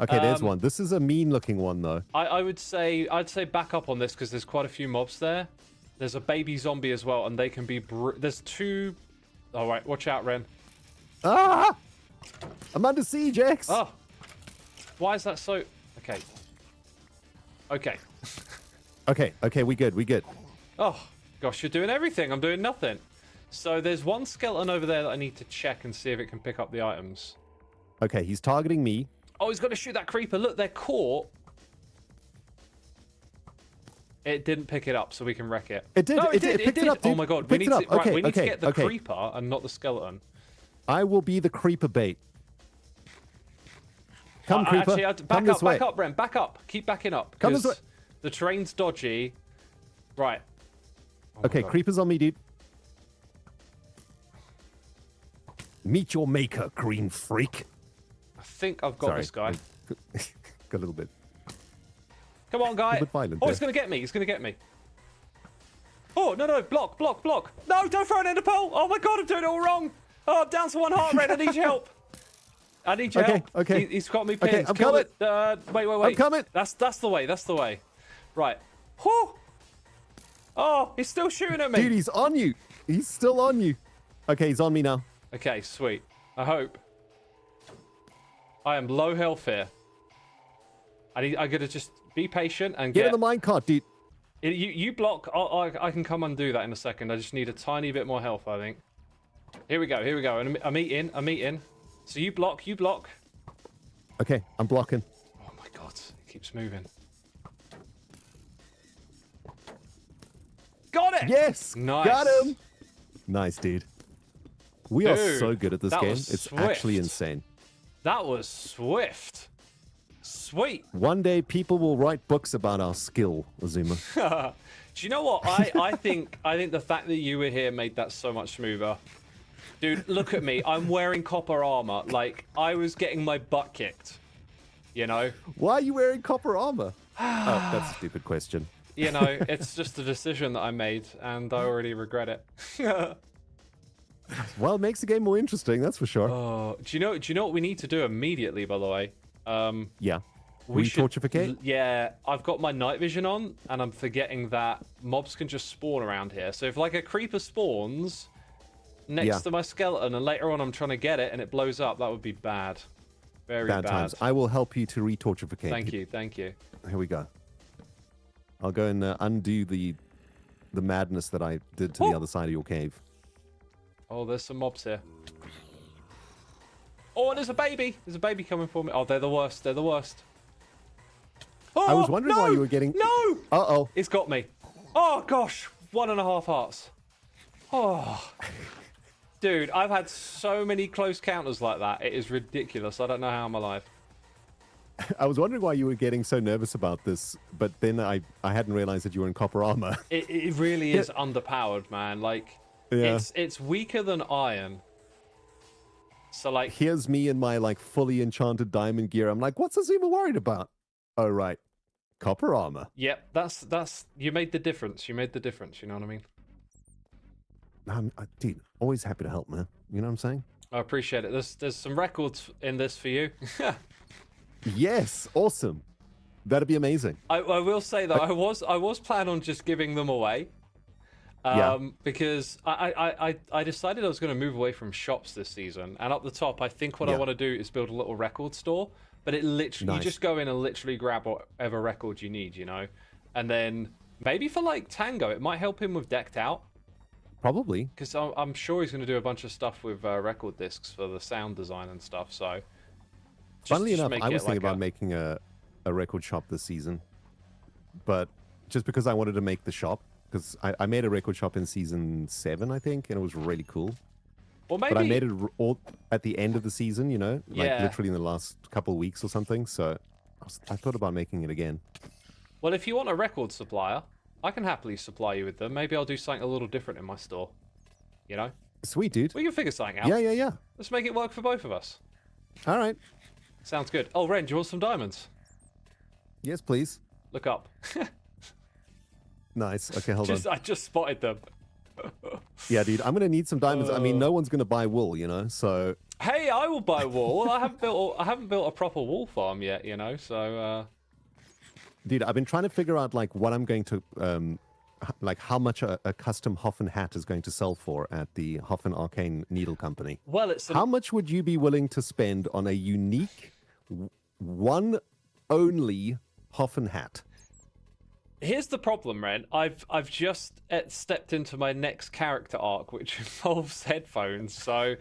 Okay, there's Um, one. This is a mean-looking one, though. I'd say back up on this because there's quite a few mobs there. There's a baby zombie as well, and they can be. There's 2. All right, watch out, Ren. Ah! I'm under siege, X! Oh, why is that so? Okay. Okay. Okay, we good. Oh, gosh, you're doing everything. I'm doing nothing. So there's one skeleton over there that I need to check and see if it can pick up the items. Okay, he's targeting me. Oh, he's got to shoot that creeper. Look, they're caught. It didn't pick it up, so we can wreck it. It did, No, it did. It picked it up, Oh dude. my god, It we picked need it to, up. right, Okay, we need to okay, get the okay. creeper and not the skeleton. I will be the creeper bait. Come, creeper. Actually, Come back this up, way. back up, Ren. Back up. Keep backing up. Come this 'cause way. The terrain's dodgy. Right. Oh my Okay, God. creepers on me, dude. Meet your maker, green freak. I think I've got Sorry. this guy. Got a little bit. Come on, guy. bit violent Oh, there. he's going to get me. He's going to get me. Oh, no. Block. No, don't throw it in the pole. Oh, my God, I'm doing it all wrong. Oh, I'm down to 1 heart, Red. I need your help. I need your help. Okay. He's got me pinned. Okay, I'm Kill coming. it. Wait. I'm coming. That's the way. Right. Whew. Oh, he's still shooting at me. Dude, he's on you. He's still on you. Okay, he's on me now. Okay, sweet. I hope. I am low health here. I gotta just be patient and Get in the minecart, dude. You block. I can come undo that in a second. I just need a tiny bit more health, I think. Here we go. And I'm eating. So you block. Okay, I'm blocking. Oh my god, it keeps moving. it! Yes! Nice. Got him! Nice, dude. We are Dude, so good at this that game. was It's actually swift. insane. That was swift. Sweet. One day people will write books about our skill, Xisuma. Do you know what? I think the fact that you were here made that so much smoother. Dude, look at me. I'm wearing copper armor. Like, I was getting my butt kicked. You know? Why are you wearing copper armor? Oh, that's a stupid question. You know, it's just a decision that I made, and I already regret it. Well, it makes the game more interesting, that's for sure. Oh, do you know what we need to do immediately, by the way? Yeah. We should, Torchificate? yeah, I've got my night vision on, and I'm forgetting that mobs can just spawn around here. So if like a creeper spawns next to my skeleton, and later on I'm trying to get it and it blows up, that would be bad. Very bad. Times. I will help you to retorchificate. Thank you, thank you. Here we go. I'll go and undo the madness that I did to the other side of your cave. Oh, there's some mobs here. Oh, and there's a baby. There's a baby coming for me. Oh, they're the worst. They're the worst. Oh, I was wondering why you were getting... No! Uh-oh. It's got me. Oh, gosh. 1.5 hearts. Oh. Dude, I've had so many close counters like that. It is ridiculous. I don't know how I'm alive. I was wondering why you were getting so nervous about this, but then I hadn't realized that you were in copper armor. It really is underpowered, man. Like, it's weaker than iron. So, like... Here's me in my, like, fully enchanted diamond gear. I'm like, what's Xisuma worried about? Oh, right. Copper armor. Yep, that's... You made the difference. You made the difference, you know what I mean? Dude, always happy to help, man. You know what I'm saying? I appreciate it. There's some records in this for you. Yes, awesome. That'd be amazing. I will say that I was planning on just giving them away. Because I decided I was going to move away from shops this season, and up the top I think what I want to do is build a little record store, but it literally you just go in and literally grab whatever record you need, you know, and then maybe for like Tango it might help him with Decked Out. Probably. Because I'm sure he's going to do a bunch of stuff with record discs for the sound design and stuff, so... Funnily enough, I was thinking about making a record shop this season, but just because I wanted to make the shop, because I made a record shop in season 7, I think, and it was really cool. Well, maybe... But I made it all at the end of the season, you know, like literally in the last couple of weeks or something, so I thought about making it again. Well, if you want a record supplier, I can happily supply you with them. Maybe I'll do something a little different in my store, you know? Sweet, dude. We can figure something out. Yeah. Let's make it work for both of us. All right. Sounds good. Oh, Ren, do you want some diamonds? Yes, please. Look up. Nice. Okay, hold on. I just spotted them. Yeah, dude, I'm gonna need some diamonds. I mean, no one's gonna buy wool, you know. So. Hey, I will buy wool. I haven't built a proper wool farm yet, you know. So. Dude, I've been trying to figure out like what I'm going to like how much a custom Hoffen hat is going to sell for at the Hoffen Arcane Needle Company. Well, how much would you be willing to spend on a unique, one only Hoffen hat? Here's the problem, Ren. I've just stepped into my next character arc, which involves headphones. So,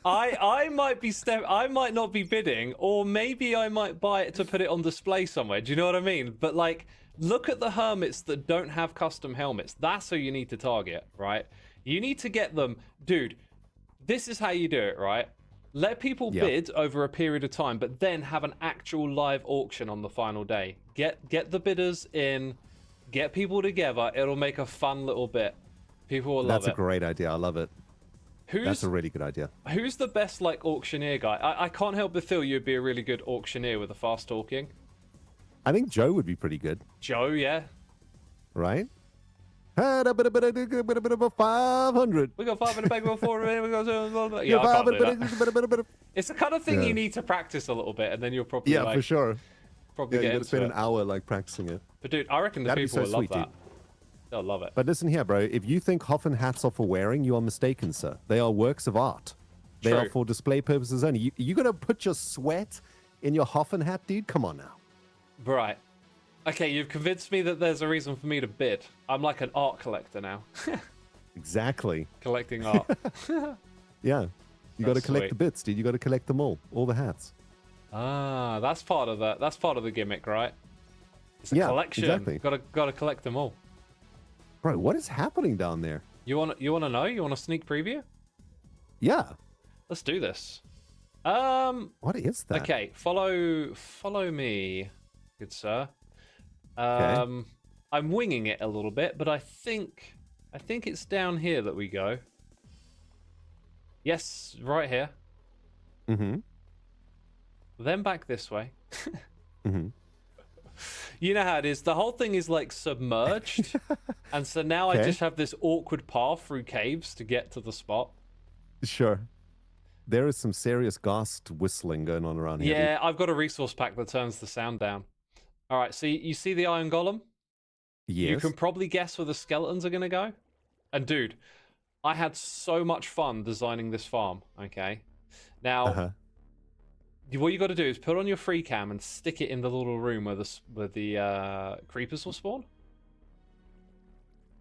I might not be bidding, or maybe I might buy it to put it on display somewhere. Do you know what I mean? But like, look at the hermits that don't have custom helmets. That's who you need to target, right? You need to get them, dude. This is how you do it, right? Let people bid over a period of time, but then have an actual live auction on the final day. Get the bidders in, get people together. It'll make a fun little bit. People will love it. That's a great idea. I love it. That's a really good idea. Who's the best like auctioneer guy? I can't help but feel you'd be a really good auctioneer with a fast talking. I think Joe would be pretty good. Joe, yeah. Right? Had a bit of a 500. We got 5 in the bag, we got 4 in the yeah, I can't do that. It's the kind of thing you need to practice a little bit, and then you'll probably for sure. Probably get you into spend it. an hour like practicing it. But dude, I reckon the people will love that. Dude. They'll love it. But listen here, bro. If you think Hoffen hats are for wearing, you are mistaken, sir. They are works of art. They are for display purposes only. You gonna put your sweat in your Hoffen hat, dude? Come on now. Right. Okay, you've convinced me that there's a reason for me to bid. I'm like an art collector now. Exactly. Collecting art. Yeah. You got to collect sweet. the bits, dude. You got to collect them all the hats. Ah, that's part of the gimmick, right? It's a collection. Exactly. Got to collect them all. Bro, what is happening down there? You want to know? You want a sneak preview? Yeah. Let's do this. What is that? Okay, follow me, good sir. Okay. I'm winging it a little bit, but I think it's down here that we go. Yes, right here. Mm-hmm. Then back this way. Mm-hmm. You know how it is. The whole thing is like submerged, and so now I Okay. just have this awkward path through caves to get to the spot. Sure. There is some serious ghost whistling going on around here. Yeah, I've got a resource pack that turns the sound down. All right, so you see the iron golem? Dude. You Yes. can probably guess where the skeletons are going to go. And dude, I had so much fun designing this farm, okay? Now, Uh-huh. what you got to do is put on your free cam and stick it in the little room where the creepers will spawn.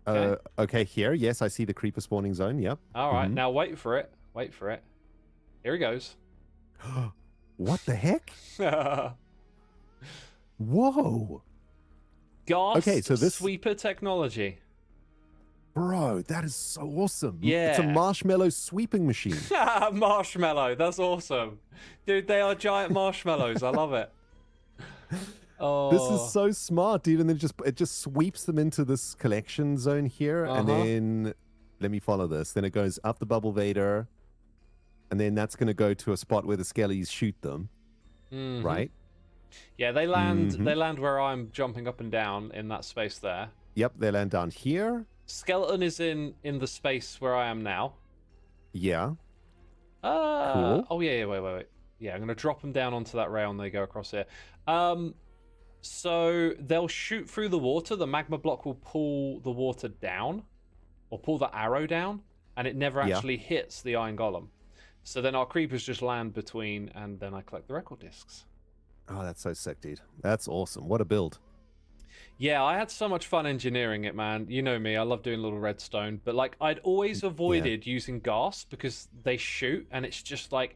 Okay, here. Yes, I see the creeper spawning zone. Yep. All right, Mhm. now wait for it. Wait for it. Here he goes. What the heck? Whoa. Ghast Okay, so this- sweeper technology. Bro, that is so awesome. It's a Yeah. marshmallow sweeping machine. Marshmallow, that's awesome. Dude, they are giant marshmallows. I love it. Oh, This is so smart, dude. And then it just sweeps them into this collection zone here. And Uh-huh. then let me follow this. Then it goes up the bubble vader. And then that's going to go to a spot where the skellies shoot them. Mhm. Right? Yeah, they land. Mhm. They land where I'm jumping up and down in that space there. Yep, they land down here. Skeleton is in the space where I am now. Yeah. Oh yeah, wait. Yeah, I'm gonna drop them down onto that rail and they go across here. So they'll shoot through the water. The magma block will pull the water down, or pull the arrow down, and it never Yeah. actually hits the iron golem. So then our creepers just land between, and then I collect the record discs. Oh, that's so sick, dude. That's awesome. What a build. Yeah, I had so much fun engineering it, man. You know me, I love doing little redstone, but like I'd always avoided using gas because they shoot, and it's just like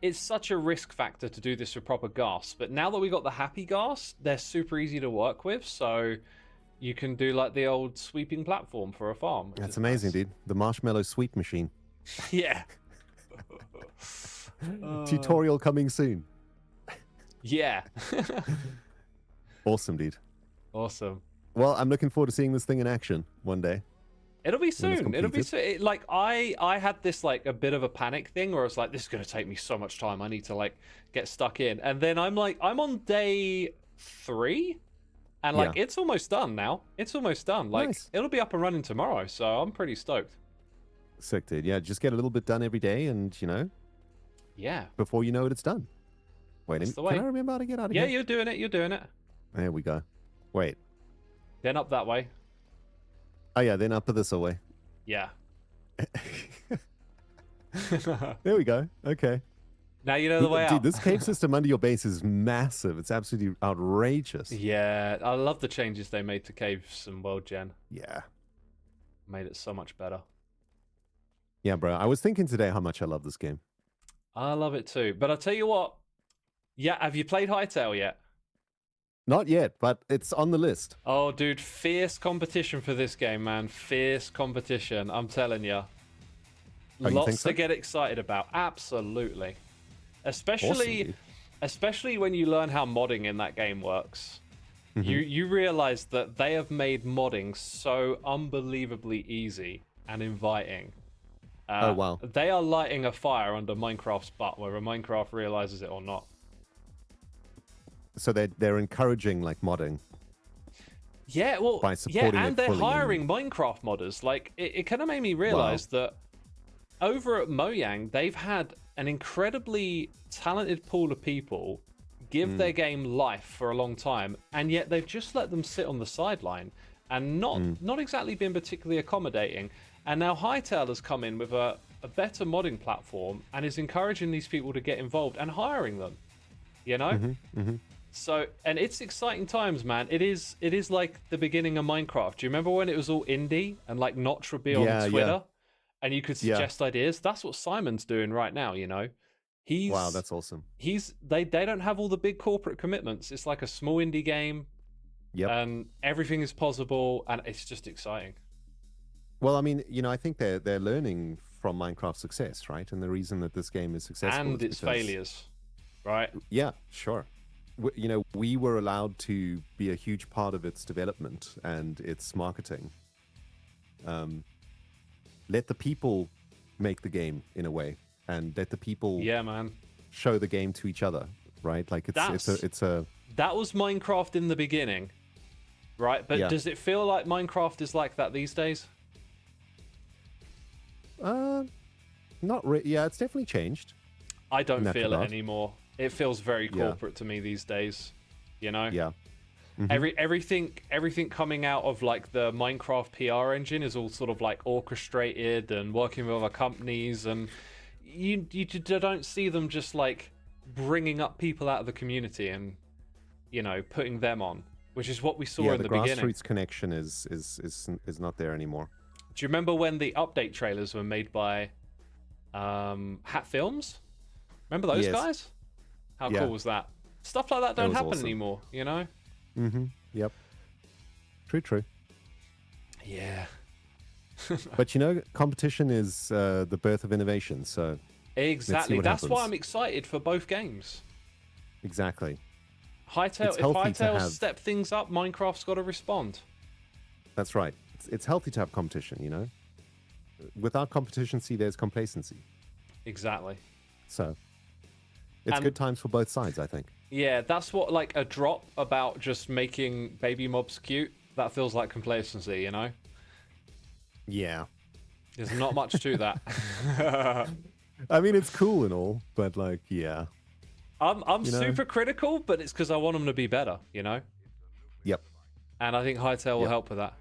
it's such a risk factor to do this with proper gas. But now that we got the happy gas, they're super easy to work with, so you can do like the old sweeping platform for a farm. which That's is amazing, nice. dude. The marshmallow sweep machine. Yeah. Tutorial coming soon. Yeah. Awesome, dude. Awesome. Well, I'm looking forward to seeing this thing in action one day. It'll be it's soon. It'll be completed. soon. Like I had this like a bit of a panic thing where it's like, this is gonna take me so much time. I need to like get stuck in. And then I'm on day 3, and like it's almost done now. It's almost done. Like Nice. it'll be up and running tomorrow. So I'm pretty stoked. Sick, dude. Yeah, just get a little bit done every day, and Yeah. before you know it, it's done. Wait, That's the can way. I remember how to get out of Yeah, here? you're doing it. You're doing it. There we go. Wait. Then up that way. Oh yeah, then up this away. Yeah. There we go. Okay. Now you know the way Dude, out. this cave system under your base is massive. It's absolutely outrageous. Yeah, I love the changes they made to caves and world gen. Yeah. Made it so much better. Yeah, bro. I was thinking today how much I love this game. I love it too. But I'll tell you what. Yeah, have you played Hytale yet? Not yet, but it's on the list. Oh, dude, fierce competition for this game, man. Fierce competition. I'm telling you. Oh, you think Lots so? to get excited about. Absolutely. Awesome, dude. Especially when you learn how modding in that game works. Mm-hmm. You realize that they have made modding so unbelievably easy and inviting. Oh, wow. They are lighting a fire under Minecraft's butt, whether Minecraft realizes it or not. So they're encouraging like modding. Yeah, well, By supporting and it they're fully hiring Minecraft modders. Like, it kind of made me realize that over at Mojang, they've had an incredibly talented pool of people give their game life for a long time, and yet they've just let them sit on the sideline and not exactly been particularly accommodating. And now Hytale has come in with a better modding platform and is encouraging these people to get involved and hiring them. You know? Mm-hmm. So, and it's exciting times, man. It is like the beginning of Minecraft. Do you remember when it was all indie and like Notch would be on Twitter and you could suggest ideas? That's what Simon's doing right now, you know? Wow, that's awesome. They don't have all the big corporate commitments. It's like a small indie game. Yep. And everything is possible and it's just exciting. Well, I mean, I think they're learning from Minecraft's success, right? And the reason that this game is successful And is its because, failures, right? yeah, sure. We were allowed to be a huge part of its development and its marketing. Let the people make the game in a way, and let the people Yeah, man. show the game to each other, right? Like it's a That was Minecraft in the beginning, right? But Yeah. does it feel like Minecraft is like that these days? yeah, it's definitely changed. I don't In that feel it regard. anymore. It feels very Yeah. corporate to me these days. You know? Yeah. Everything coming out of like the Minecraft PR engine is all sort of like orchestrated and working with other companies, and you don't see them just like bringing up people out of the community and putting them on, which is what we saw Yeah, in the the beginning. grassroots connection is not there anymore. Do you remember when the update trailers were made by Hat Films? Remember those Yes. guys? How Yeah. cool was that? Stuff like that don't was happen awesome. anymore, you know? Yep. True. Yeah. But competition is the birth of innovation. So Exactly. what That's why happens. I'm excited for both games. exactly, Hytale, It's if healthy to Hytale have- step things up, Minecraft's got to respond. that's right. It's healthy to have competition. Without competition, there's complacency. Exactly. So it's And- good times for both sides, I think. Yeah, that's what like a drop about just making baby mobs cute. That feels like complacency, you know? Yeah. There's not much to that. I mean, it's cool and all, but like, yeah. I'm You know? super critical, but it's because I want them to be better, you know? Yep. And I think Hytale will Yep. help with that.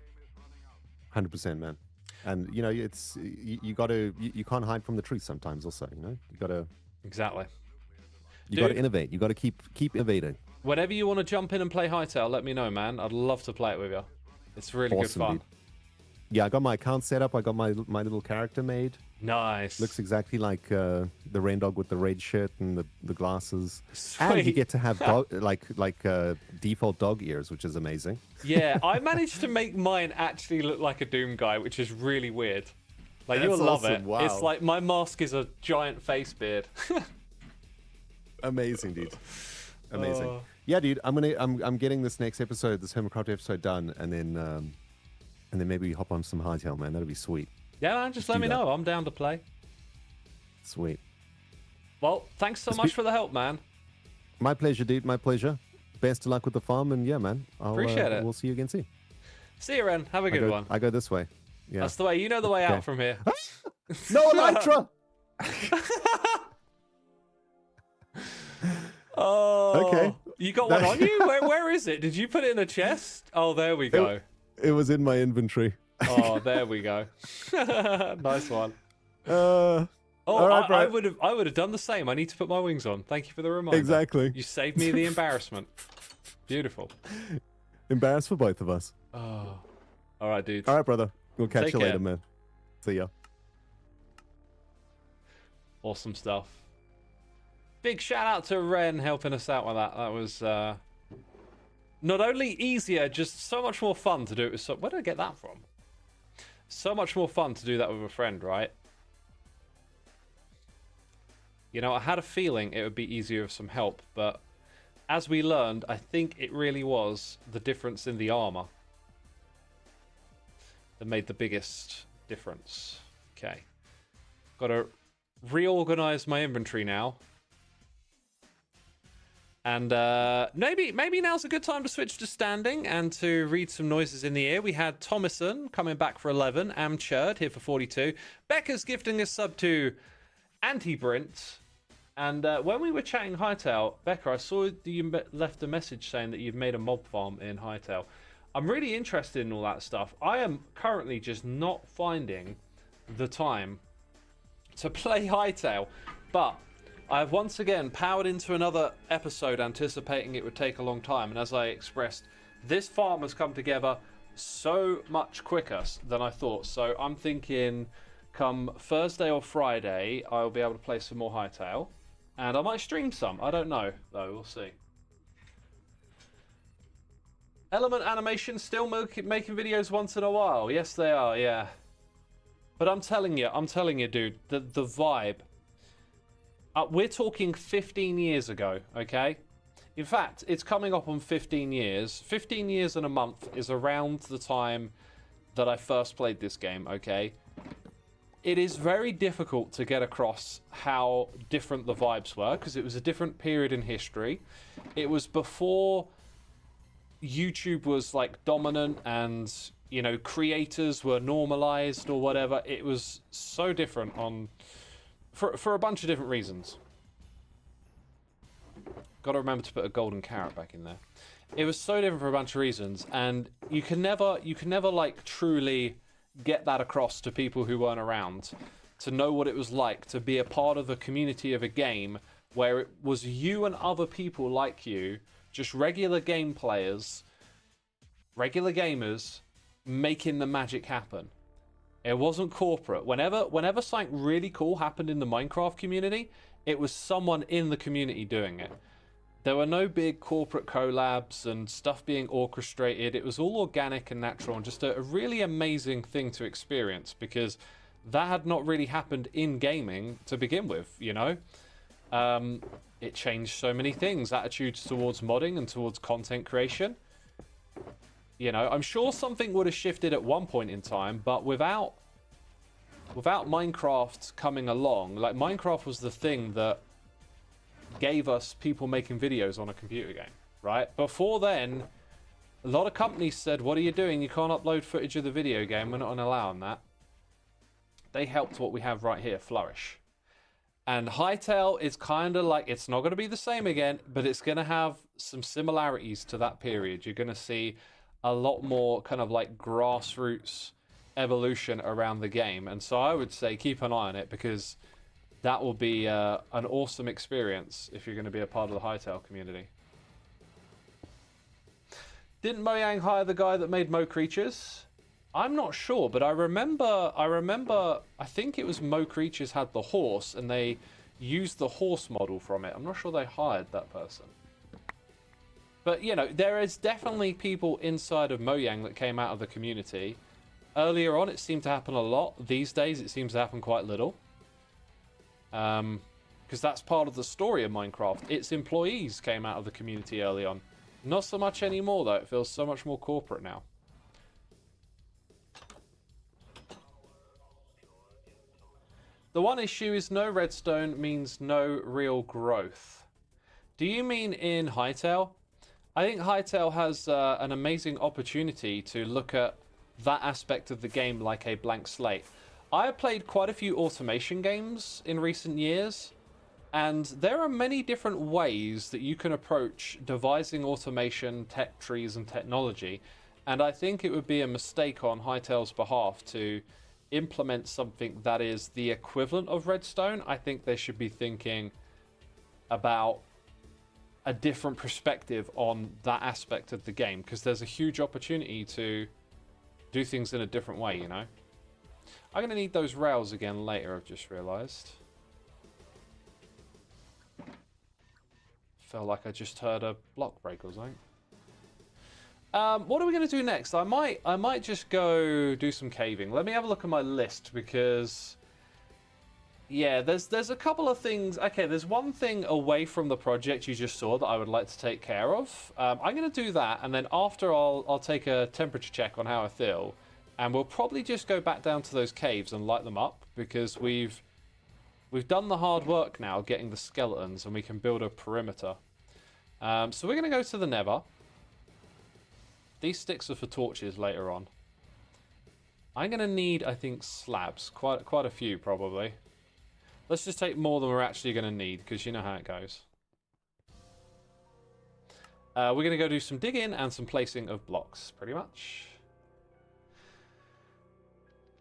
100%, man. And it's you got to you can't hide from the truth sometimes. Also, you got to Exactly. you got to Dude. innovate. You got to keep innovating. Whenever you want to jump in and play Hytale, let me know, man. I'd love to play it with you. It's really Awesome, good fun. dude. Yeah, I got my account set up. I got my little character made. Nice. Looks exactly like the Rain Dog with the red shirt and the glasses. And you Sweet. get to have default dog ears, which is amazing. Yeah, I managed to make mine actually look like a Doom guy, which is really weird. Like, That's you'll love awesome, it. wow. It's like my mask is a giant face beard. Amazing, dude. Amazing. Oh. Yeah, dude. I'm getting this next episode, this Hermitcraft episode done, and then maybe we hop on some Hytale, man. That'd be sweet. Yeah, man, just let do me that. know. I'm down to play. Sweet. Well, thanks so much for the help, man. My pleasure, dude. My pleasure. Best of luck with the farm, and yeah, man. Appreciate it. We'll see you again soon. See you, Ren. Have a good one. I go this way. Yeah. That's the way. You know the way Okay. out from here. No Elytra! Oh. Okay. You got one on you? Where is it? Did you put it in a chest? Oh, there we go. It was in my inventory. Oh, there we go. Nice one. Uh, Oh, All right, I bro. would have done the same. I need to put my wings on. Thank you for the reminder. exactly. You saved me the embarrassment. Beautiful. Embarrassed for both of us. Oh. All right, dude. All right, brother. We'll catch Take you care. later, man. See ya. Awesome stuff. Big shout out to Ren helping us out with that. That was not only easier, just so much more fun to do it with. Where did I get that from? So much more fun to do that with a friend, right? You know, I had a feeling it would be easier with some help, but as we learned, I think it really was the difference in the armor that made the biggest difference. Okay. Got to reorganize my inventory now. And maybe now's a good time to switch to standing and to read some noises in the ear. We had Thomason coming back for 11, Amchurd here for 42. Becca's gifting a sub to Anti-Brint. And when we were chatting Hytale, Becca, I saw that you left a message saying that you've made a mob farm in Hytale. I'm really interested in all that stuff. I am currently just not finding the time to play Hytale, but I've once again powered into another episode anticipating it would take a long time, and as I expressed, this farm has come together so much quicker than I thought. So I'm thinking come Thursday or Friday I'll be able to play some more Hytale, and I might stream some. I don't know though, we'll see. Element Animation still making videos once in a while. Yes they are, yeah. But I'm telling you, dude, the vibe. We're talking 15 years ago, okay? In fact, it's coming up on 15 years. 15 years and a month is around the time that I first played this game, okay? It is very difficult to get across how different the vibes were, because it was a different period in history. It was before YouTube was like dominant and, you know, creators were normalized or whatever. It was so different for a bunch of different reasons. Got to remember to put a golden carrot back in there. It was so different for a bunch of reasons, and you can never like truly get that across to people who weren't around, to know what it was like to be a part of a community of a game where it was you and other people like you, just regular game players, regular gamers, making the magic happen. It wasn't corporate. Whenever something really cool happened in the Minecraft community, it was someone in the community doing it. There were no big corporate collabs and stuff being orchestrated. It was all organic and natural, and just a really amazing thing to experience, because that had not really happened in gaming to begin with, you know? It changed so many things. Attitudes towards modding and towards content creation. You know, I'm sure something would have shifted at one point in time, but without Minecraft coming along, like, Minecraft was the thing that gave us people making videos on a computer game, right? Before then, a lot of companies said, what are you doing? You can't upload footage of the video game. We're not going to allow them that. They helped what we have right here flourish. And Hytale is kind of like, it's not going to be the same again, but it's going to have some similarities to that period. You're going to see a lot more kind of like grassroots evolution around the game. And so I would say keep an eye on it, because that will be an awesome experience if you're going to be a part of the Hytale community. Didn't Mojang hire the guy that made Mo Creatures? I'm not sure, but I remember, I think it was Mo Creatures had the horse, and they used the horse model from it. I'm not sure they hired that person. But, you know, there is definitely people inside of Mojang that came out of the community. Earlier on, it seemed to happen a lot. These days, it seems to happen quite little. Because that's part of the story of Minecraft. Its employees came out of the community early on. Not so much anymore, though. It feels so much more corporate now. The one issue is no redstone means no real growth. Do you mean in Hytale? I think Hytale has an amazing opportunity to look at that aspect of the game like a blank slate. I have played quite a few automation games in recent years, and there are many different ways that you can approach devising automation, tech trees, and technology. And I think it would be a mistake on Hytale's behalf to implement something that is the equivalent of redstone. I think they should be thinking about a different perspective on that aspect of the game, because there's a huge opportunity to do things in a different way, you know? I'm going to need those rails again later, I've just realised. Felt like I just heard a block break or something. What are we going to do next? I might just go do some caving. Let me have a look at my list, because yeah, there's a couple of things. Okay, there's one thing away from the project you just saw that I would like to take care of. I'm going to do that, and then after I'll take a temperature check on how I feel, and we'll probably just go back down to those caves and light them up, because we've done the hard work now getting the skeletons, and we can build a perimeter. So we're going to go to the Nether. These sticks are for torches later on. I'm going to need, I think, slabs. Quite a few, probably. Let's just take more than we're actually going to need, because you know how it goes. We're going to go do some digging and some placing of blocks, pretty much.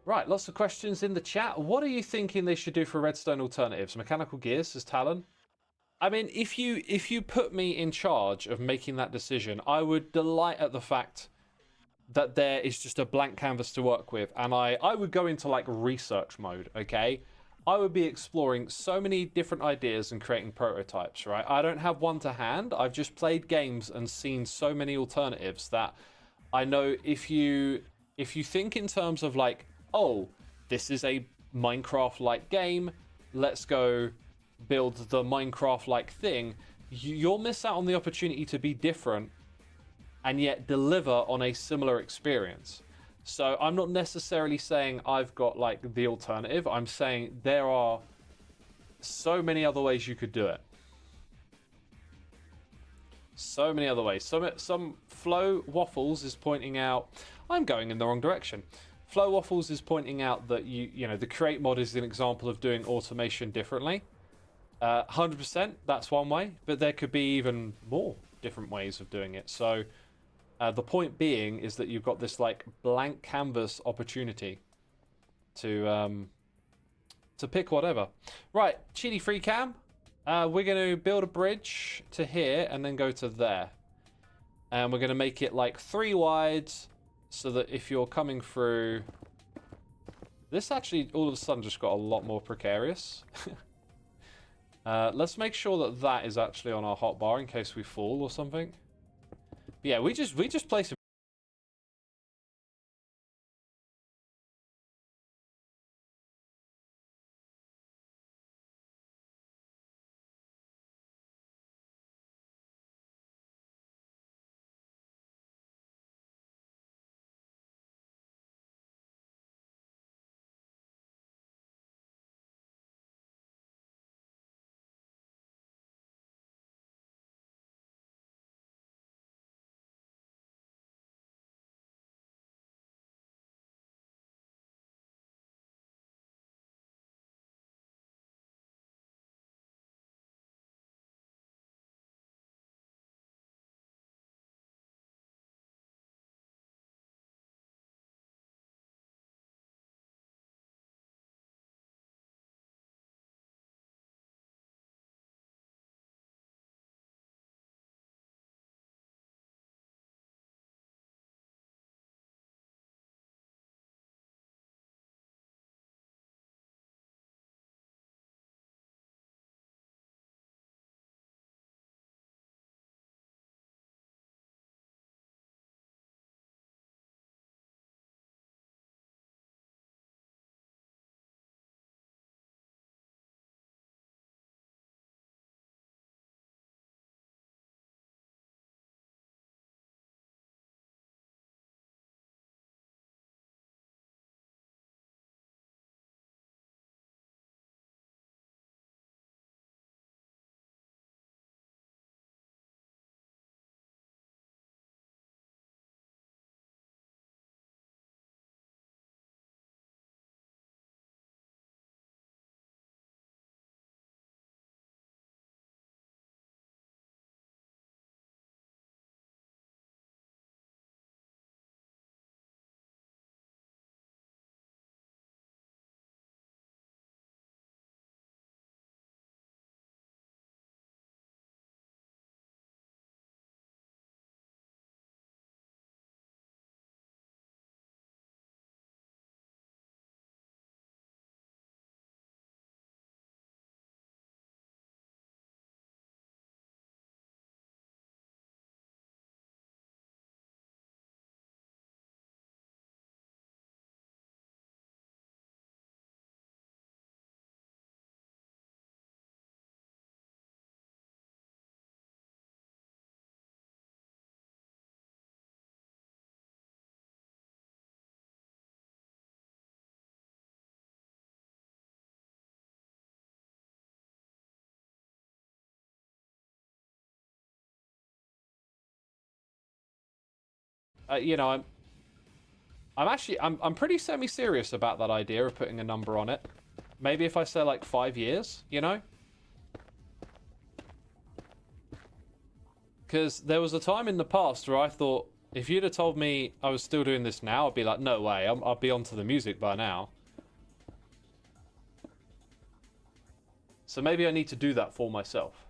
Right, lots of questions in the chat. What are you thinking they should do for redstone alternatives? Mechanical gears, says Talon. I mean, if you put me in charge of making that decision, I would delight at the fact that there is just a blank canvas to work with, and I would go into like research mode, okay? I would be exploring so many different ideas and creating prototypes, right? I don't have one to hand. I've just played games and seen so many alternatives that I know if you think in terms of like, oh, this is a Minecraft-like game. Let's go build the Minecraft-like thing. You'll miss out on the opportunity to be different and yet deliver on a similar experience. So I'm not necessarily saying I've got like the alternative. I'm saying there are so many other ways you could do it. So many other ways. Some Flow Waffles is pointing out I'm going in the wrong direction. Flow Waffles is pointing out that you know the create mod is an example of doing automation differently. 100%, that's one way, but there could be even more different ways of doing it. So the point being is that you've got this like blank canvas opportunity to pick whatever. Right, Cheaty Free Cam. We're going to build a bridge to here and then go to there. And we're going to make it like 3 wide so that if you're coming through... This actually all of a sudden just got a lot more precarious. Let's make sure that that is actually on our hotbar in case we fall or something. But yeah, we just place you know, I'm pretty semi-serious about that idea of putting a number on it. Maybe if I say like 5 years, you know? Because there was a time in the past where I thought, if you'd have told me I was still doing this now, I'd be like, no way, I'll be onto the music by now. So maybe I need to do that for myself.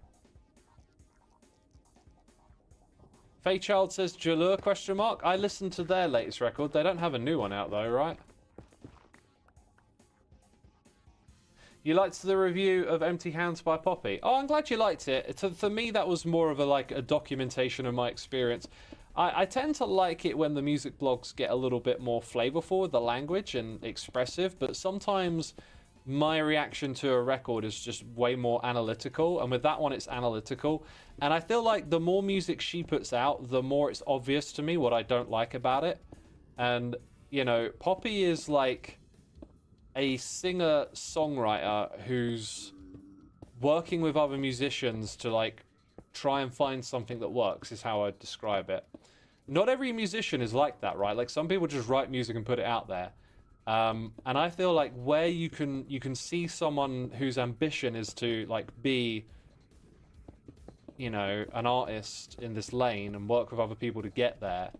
Faychild says, Jalur, question mark? I listened to their latest record. They don't have a new one out though, right? You liked the review of Empty Hands by Poppy. Oh, I'm glad you liked it. For me, that was more of a documentation of my experience. I tend to like it when the music blogs get a little bit more flavorful with the language and expressive, but sometimes my reaction to a record is just way more analytical, and with that one it's analytical. And I feel like the more music she puts out, the more it's obvious to me what I don't like about it. And, you know, Poppy is like a singer-songwriter who's working with other musicians to like try and find something that works, is how I'd describe it. Not every musician is like that, right? Like some people just write music and put it out there. And I feel like where you can see someone whose ambition is to like be, you know, an artist in this lane and work with other people to get there.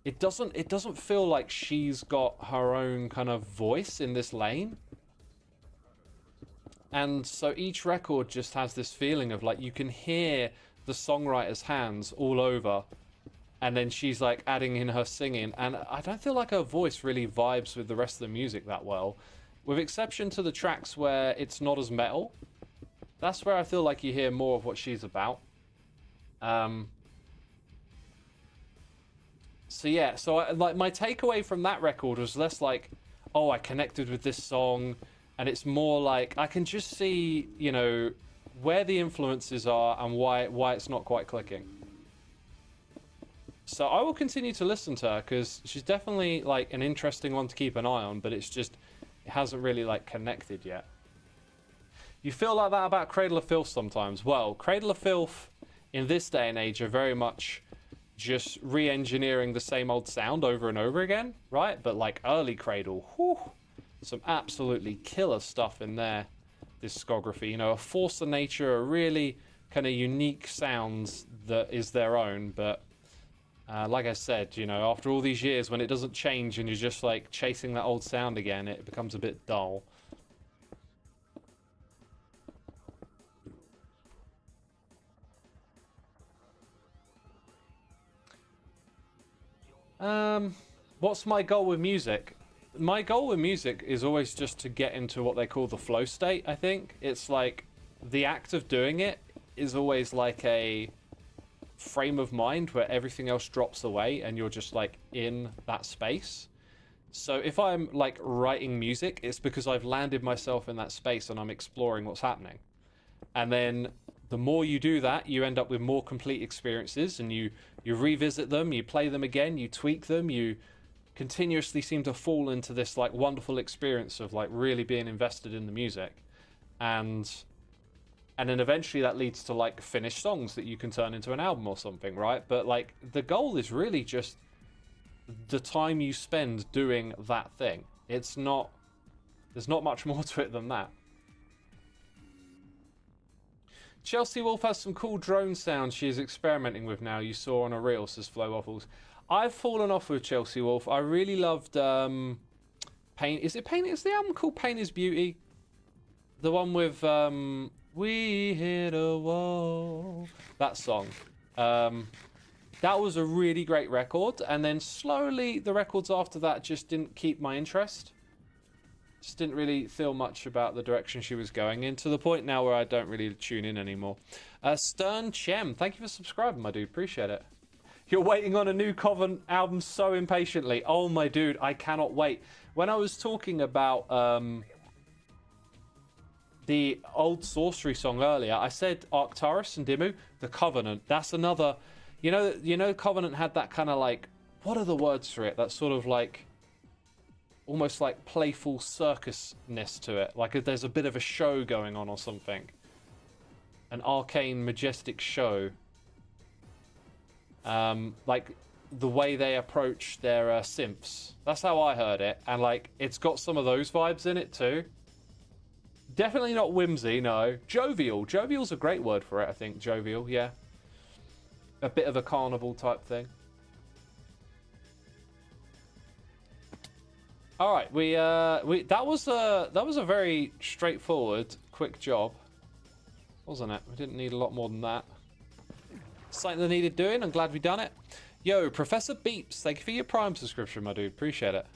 It doesn't feel like she's got her own kind of voice in this lane. And so each record just has this feeling of like you can hear the songwriter's hands all over, and then she's like adding in her singing, and I don't feel like her voice really vibes with the rest of the music that well, with exception to the tracks where it's not as metal. That's where I feel like you hear more of what she's about. So yeah, so like my takeaway from that record was less like, oh, I connected with this song, and it's more like I can just see, you know, where the influences are and why it's not quite clicking. So I will continue to listen to her because she's definitely like an interesting one to keep an eye on, but it's just it hasn't really like connected yet. You feel like that about Cradle of Filth sometimes. Well, Cradle of Filth in this day and age are very much just re-engineering the same old sound over and over again, right? But like early Cradle, whew, some absolutely killer stuff in their discography. You know, a force of nature, a really kind of unique sounds that is their own. But like I said, you know, after all these years, when it doesn't change and you're just like chasing that old sound again, it becomes a bit dull. What's my goal with music? My goal with music is always just to get into what they call the flow state, I think. It's like the act of doing it is always like a frame of mind where everything else drops away and you're just like in that space. So if I'm like writing music, it's because I've landed myself in that space and I'm exploring what's happening. And then the more you do that, you end up with more complete experiences, and you revisit them, you play them again, you tweak them, you continuously seem to fall into this like wonderful experience of like really being invested in the music. And then eventually that leads to like finished songs that you can turn into an album or something, right? But like the goal is really just the time you spend doing that thing. It's not, there's not much more to it than that. Chelsea Wolf has some cool drone sounds she is experimenting with now. You saw on a reel, says Flo Waffles. I've fallen off with Chelsea Wolf. I really loved Pain. Is it Pain? Is the album called Pain is Beauty? The one with We Hit a Wall. That song. That was a really great record. And then slowly the records after that just didn't keep my interest. Just didn't really feel much about the direction she was going in, to the point now where I don't really tune in anymore. Stern Chem, thank you for subscribing, my dude. Appreciate it. You're waiting on a new Coven album so impatiently. Oh, my dude, I cannot wait. When I was talking about the old Sorcery song earlier, I said Arcturus and Dimmu, the Covenant. That's another... You know, Covenant had that kind of like... What are the words for it? That sort of like... almost like playful circusness to it. Like there's a bit of a show going on or something. An arcane, majestic show. Like the way they approach their synths. That's how I heard it. And like it's got some of those vibes in it too. Definitely not whimsy, no. Jovial. Jovial's a great word for it, I think. Jovial, yeah. A bit of a carnival type thing. All right, that was a very straightforward, quick job, wasn't it? We didn't need a lot more than that. Something that needed doing. I'm glad we done it. Yo, Professor Beeps, thank you for your Prime subscription, my dude. Appreciate it.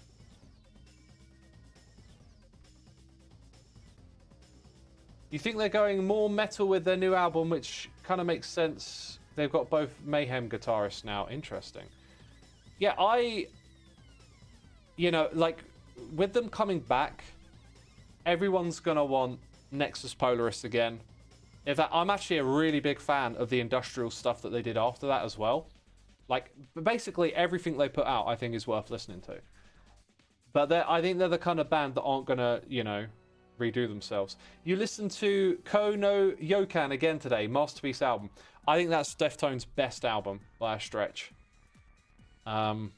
You think they're going more metal with their new album, which kind of makes sense. They've got both Mayhem guitarists now. Interesting. Yeah, you know, like, with them coming back, everyone's going to want Nexus Polaris again. In fact, I'm actually a really big fan of the industrial stuff that they did after that as well. Like, basically everything they put out, I think, is worth listening to. But I think they're the kind of band that aren't going to, you know, redo themselves. You listened to Ko no Yokan again today, Masterpiece album. I think that's Deftones' best album by a stretch. I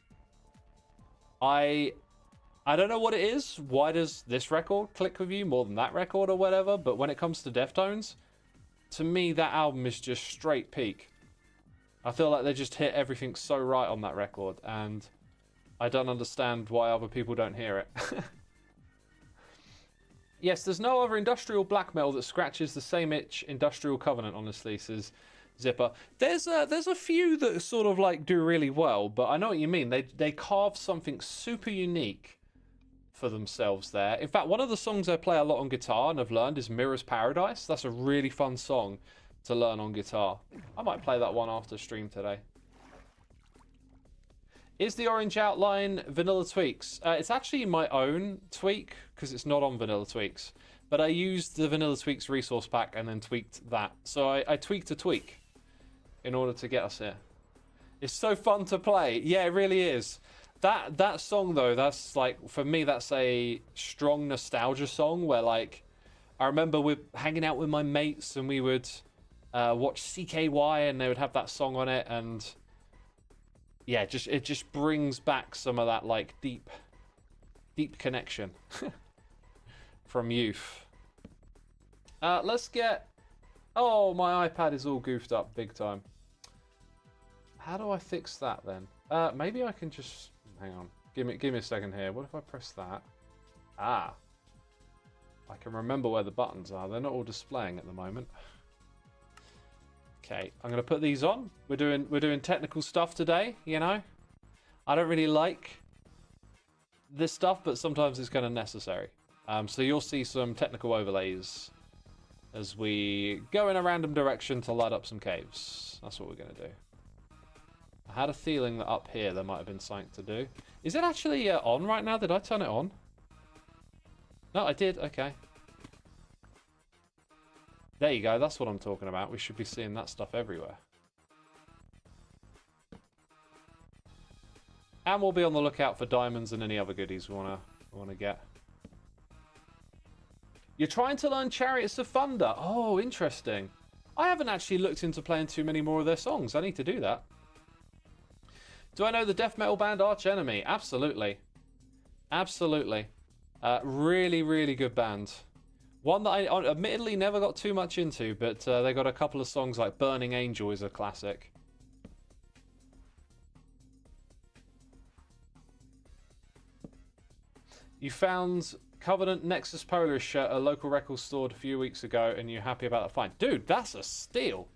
don't know what it is. Why does this record click with you more than that record or whatever? But when it comes to Deftones, to me, that album is just straight peak. I feel like they just hit everything so right on that record, and I don't understand why other people don't hear it. Yes, there's no other industrial black metal that scratches the same itch Industrial Covenant, honestly, says Zipper. There's a few that sort of like do really well, but I know what you mean. They carve something super unique for themselves there. In fact, one of the songs I play a lot on guitar and have learned is Mirror's Paradise. That's a really fun song to learn on guitar. I might play that one after stream today. Is the orange outline Vanilla Tweaks? It's actually my own tweak, because it's not on Vanilla Tweaks. But I used the Vanilla Tweaks resource pack and then tweaked that. So I tweaked a tweak in order to get us here. It's so fun to play. Yeah, it really is. That song, though, that's like, for me, that's a strong nostalgia song where, like, I remember we're hanging out with my mates and we would watch CKY and they would have that song on it, and yeah, it just brings back some of that, like, deep connection from youth. Let's get... Oh, my iPad is all goofed up big time. How do I fix that then? Maybe I can just... Hang on. Give me a second here. What if I press that? Ah. I can remember where the buttons are. They're not all displaying at the moment. Okay, I'm gonna put these on. We're doing technical stuff today, you know? I don't really like this stuff, but sometimes it's kind of necessary. So you'll see some technical overlays as we go in a random direction to light up some caves. That's what we're gonna do. I had a feeling that up here there might have been something to do. Is it actually on right now? Did I turn it on? No, I did. Okay. There you go. That's what I'm talking about. We should be seeing that stuff everywhere. And we'll be on the lookout for diamonds and any other goodies we wanna get. You're trying to learn Chariots of Thunder. Oh, interesting. I haven't actually looked into playing too many more of their songs. I need to do that. Do I know the death metal band Arch Enemy? Absolutely. Absolutely. Really, really good band. One that I admittedly never got too much into, but they got a couple of songs like Burning Angel is a classic. You found Covenant Nexus Polaris shirt at a local record store a few weeks ago, and you're happy about that find. Dude, that's a steal.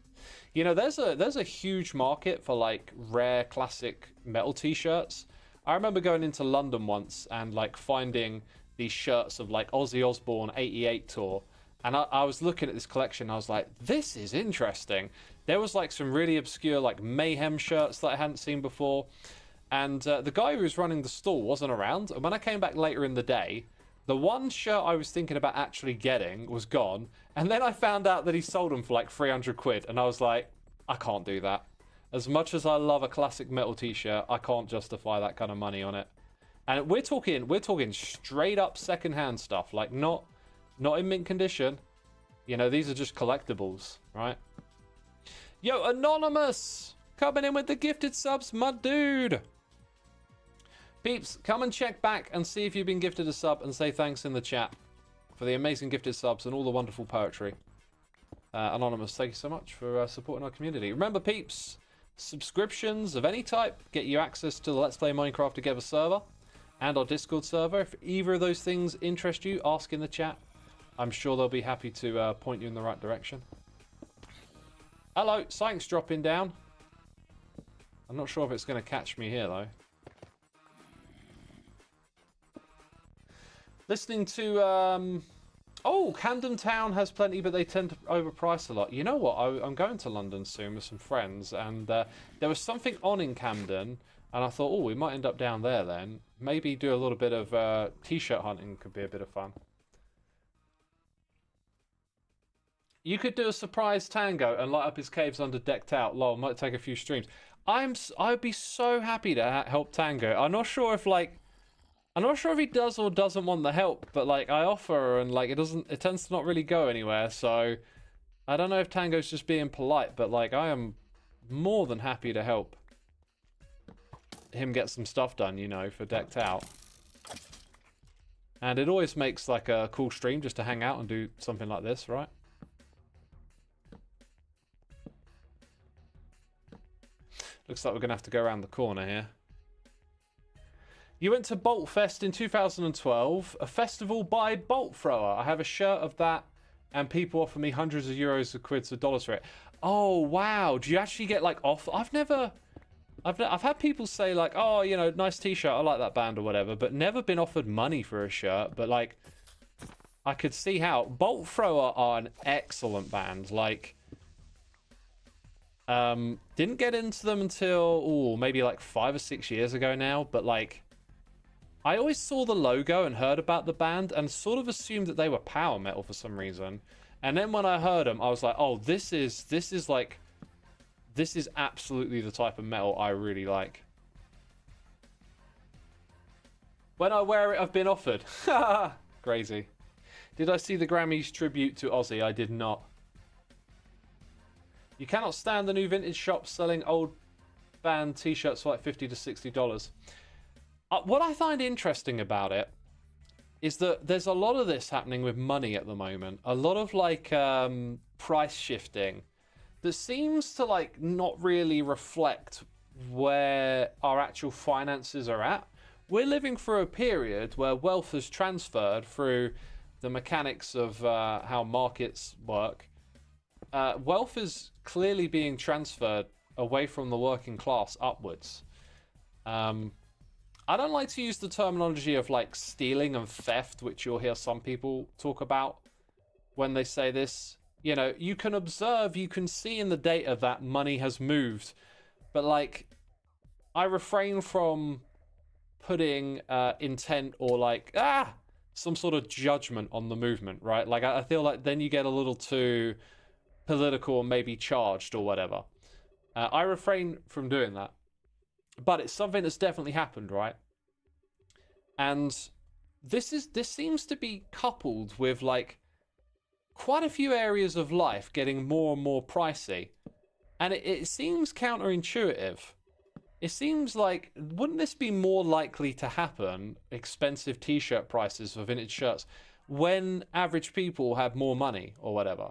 You know, there's a huge market for, like, rare classic metal t-shirts. I remember going into London once and, like, finding these shirts of, like, Ozzy Osbourne 88 tour, and I was looking at this collection and I was like, this is interesting. There was, like, some really obscure, like, Mayhem shirts that I hadn't seen before, and the guy who was running the stall wasn't around, and when I came back later in the day, the one shirt I was thinking about actually getting was gone, and then I found out that he sold them for like 300 quid, and I was like, I can't do that. As much as I love a classic metal t-shirt, I can't justify that kind of money on it. And we're talking straight up secondhand stuff, like not in mint condition. You know, these are just collectibles, right? Yo, Anonymous, coming in with the gifted subs, my dude. Peeps, come and check back and see if you've been gifted a sub and say thanks in the chat for the amazing gifted subs and all the wonderful poetry. Anonymous, thank you so much for supporting our community. Remember, peeps, subscriptions of any type get you access to the Let's Play Minecraft Together server and our Discord server. If either of those things interest you, ask in the chat. I'm sure they'll be happy to point you in the right direction. Hello, something's dropping down. I'm not sure if it's going to catch me here, though. Listening to... Oh, Camden Town has plenty, but they tend to overprice a lot. You know what? I'm going to London soon with some friends, and there was something on in Camden, and I thought, oh, we might end up down there then. Maybe do a little bit of t-shirt hunting could be a bit of fun. You could do a surprise tango and light up his caves under decked out. Lol, might take a few streams. I'd be so happy to help Tango. I'm not sure if he does or doesn't want the help, but like I offer and like it tends to not really go anywhere. So I don't know if Tango's just being polite, but like I am more than happy to help him get some stuff done, you know, for decked out. And it always makes like a cool stream just to hang out and do something like this, right? Looks like we're going to have to go around the corner here. You went to Bolt Fest in 2012, a festival by Bolt Thrower. I have a shirt of that, and people offer me hundreds of euros or quids or dollars for it. Oh, wow. Do you actually get, like, off? I've had people say, like, oh, you know, nice t-shirt, I like that band or whatever, but never been offered money for a shirt. But, like, I could see how. Bolt Thrower are an excellent band. Like, didn't get into them until, maybe like 5 or 6 years ago now, but like, I always saw the logo and heard about the band and sort of assumed that they were power metal for some reason. And then when I heard them, I was like, oh, this is absolutely the type of metal I really like. When I wear it, I've been offered. Crazy. Did I see the Grammys tribute to Ozzy? I did not. You cannot stand the new vintage shops selling old band t-shirts for like $50 to $60. What I find interesting about it is that there's a lot of this happening with money at the moment. A lot of like price shifting that seems to like not really reflect where our actual finances are at. We're living through a period where wealth has transferred through the mechanics of how markets work. Wealth is clearly being transferred away from the working class upwards. I don't like to use the terminology of like stealing and theft, which you'll hear some people talk about when they say this. You know, you can observe, you can see in the data that money has moved, but like, I refrain from putting intent or like, some sort of judgment on the movement, right? Like, I feel like then you get a little too political or maybe charged or whatever. I refrain from doing that. But it's something that's definitely happened, right? And this seems to be coupled with like quite a few areas of life getting more and more pricey. And it seems counterintuitive. It seems like, wouldn't this be more likely to happen, expensive t-shirt prices for vintage shirts, when average people have more money or whatever?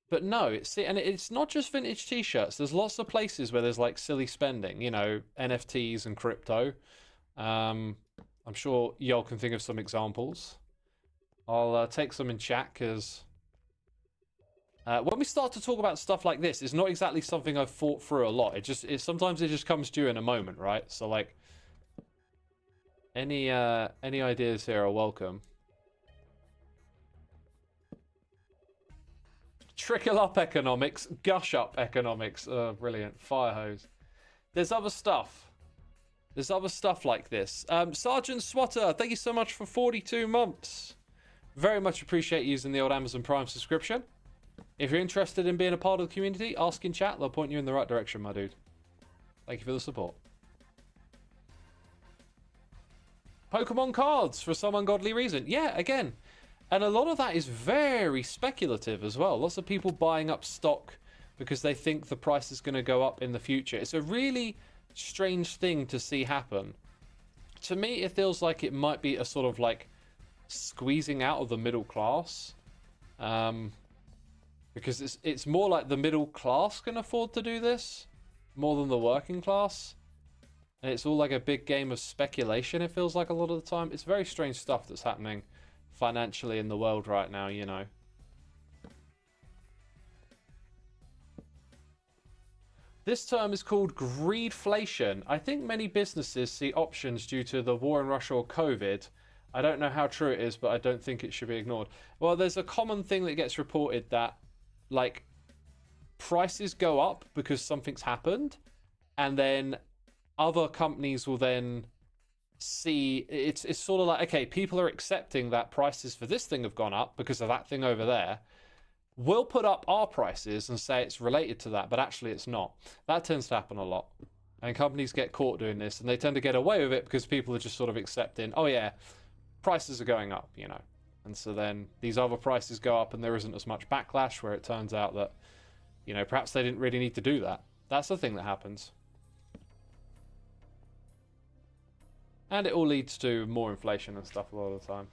But no, it's not just vintage t-shirts. There's lots of places where there's like silly spending, you know, NFTs and crypto. I'm sure y'all can think of some examples. I'll take some in chat because when we start to talk about stuff like this, it's not exactly something I've thought through a lot. Sometimes it just comes to you in a moment, right? So like, any ideas here are welcome. Trickle up economics, gush up economics. Brilliant. Fire hose. There's other stuff. There's other stuff like this. Sergeant Swatter, thank you so much for 42 months. Very much appreciate using the old Amazon Prime subscription. If you're interested in being a part of the community, ask in chat. They'll point you in the right direction, my dude. Thank you for the support. Pokemon cards for some ungodly reason. Yeah, again. And a lot of that is very speculative as well. Lots of people buying up stock because they think the price is going to go up in the future. It's a really strange thing to see happen. To me, it feels like it might be a sort of like squeezing out of the middle class. Because it's more like the middle class can afford to do this more than the working class. And it's all like a big game of speculation, it feels like a lot of the time. It's very strange stuff that's happening financially in the world right now, you know. This term is called greedflation. I think many businesses see options due to the war in Russia or COVID I don't know how true it is, but I don't think it should be ignored. Well, there's a common thing that gets reported that, like, prices go up because something's happened, and then other companies will then see it's sort of like, okay, people are accepting that prices for this thing have gone up because of that thing over there. We'll put up our prices and say it's related to that, but actually it's not. That tends to happen a lot. And companies get caught doing this, and they tend to get away with it because people are just sort of accepting, oh yeah, prices are going up, you know. And so then these other prices go up and there isn't as much backlash, where it turns out that, you know, perhaps they didn't really need to do that. That's the thing that happens. And it all leads to more inflation and stuff a lot of the time.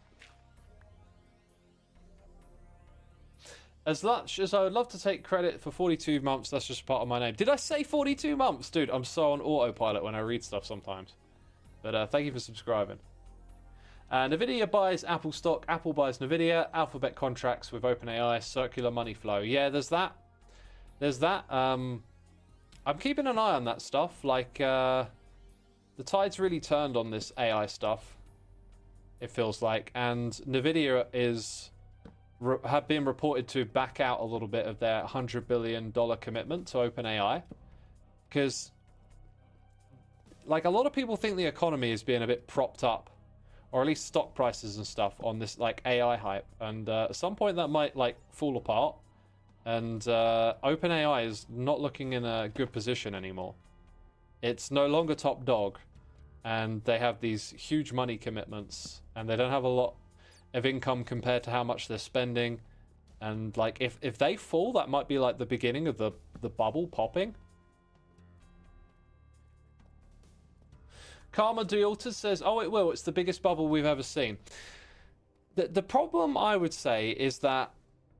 As much as I would love to take credit for 42 months, that's just part of my name. Did I say 42 months? Dude, I'm so on autopilot when I read stuff sometimes. But thank you for subscribing. Nvidia buys Apple stock, Apple buys Nvidia, Alphabet contracts with OpenAI, circular money flow. Yeah, there's that. There's that. I'm keeping an eye on that stuff. Like, the tide's really turned on this AI stuff, it feels like. And Nvidia have been reported to back out a little bit of their $100 billion commitment to OpenAI. Because, like, a lot of people think the economy is being a bit propped up, or at least stock prices and stuff, on this, like, AI hype. And at some point that might, like, fall apart. And OpenAI is not looking in a good position anymore. It's no longer top dog. And they have these huge money commitments. And they don't have a lot of income compared to how much they're spending. And, like, if they fall, that might be, like, the beginning of the bubble popping. Karma Dealter says, oh, it will. It's the biggest bubble we've ever seen. The problem, I would say, is that,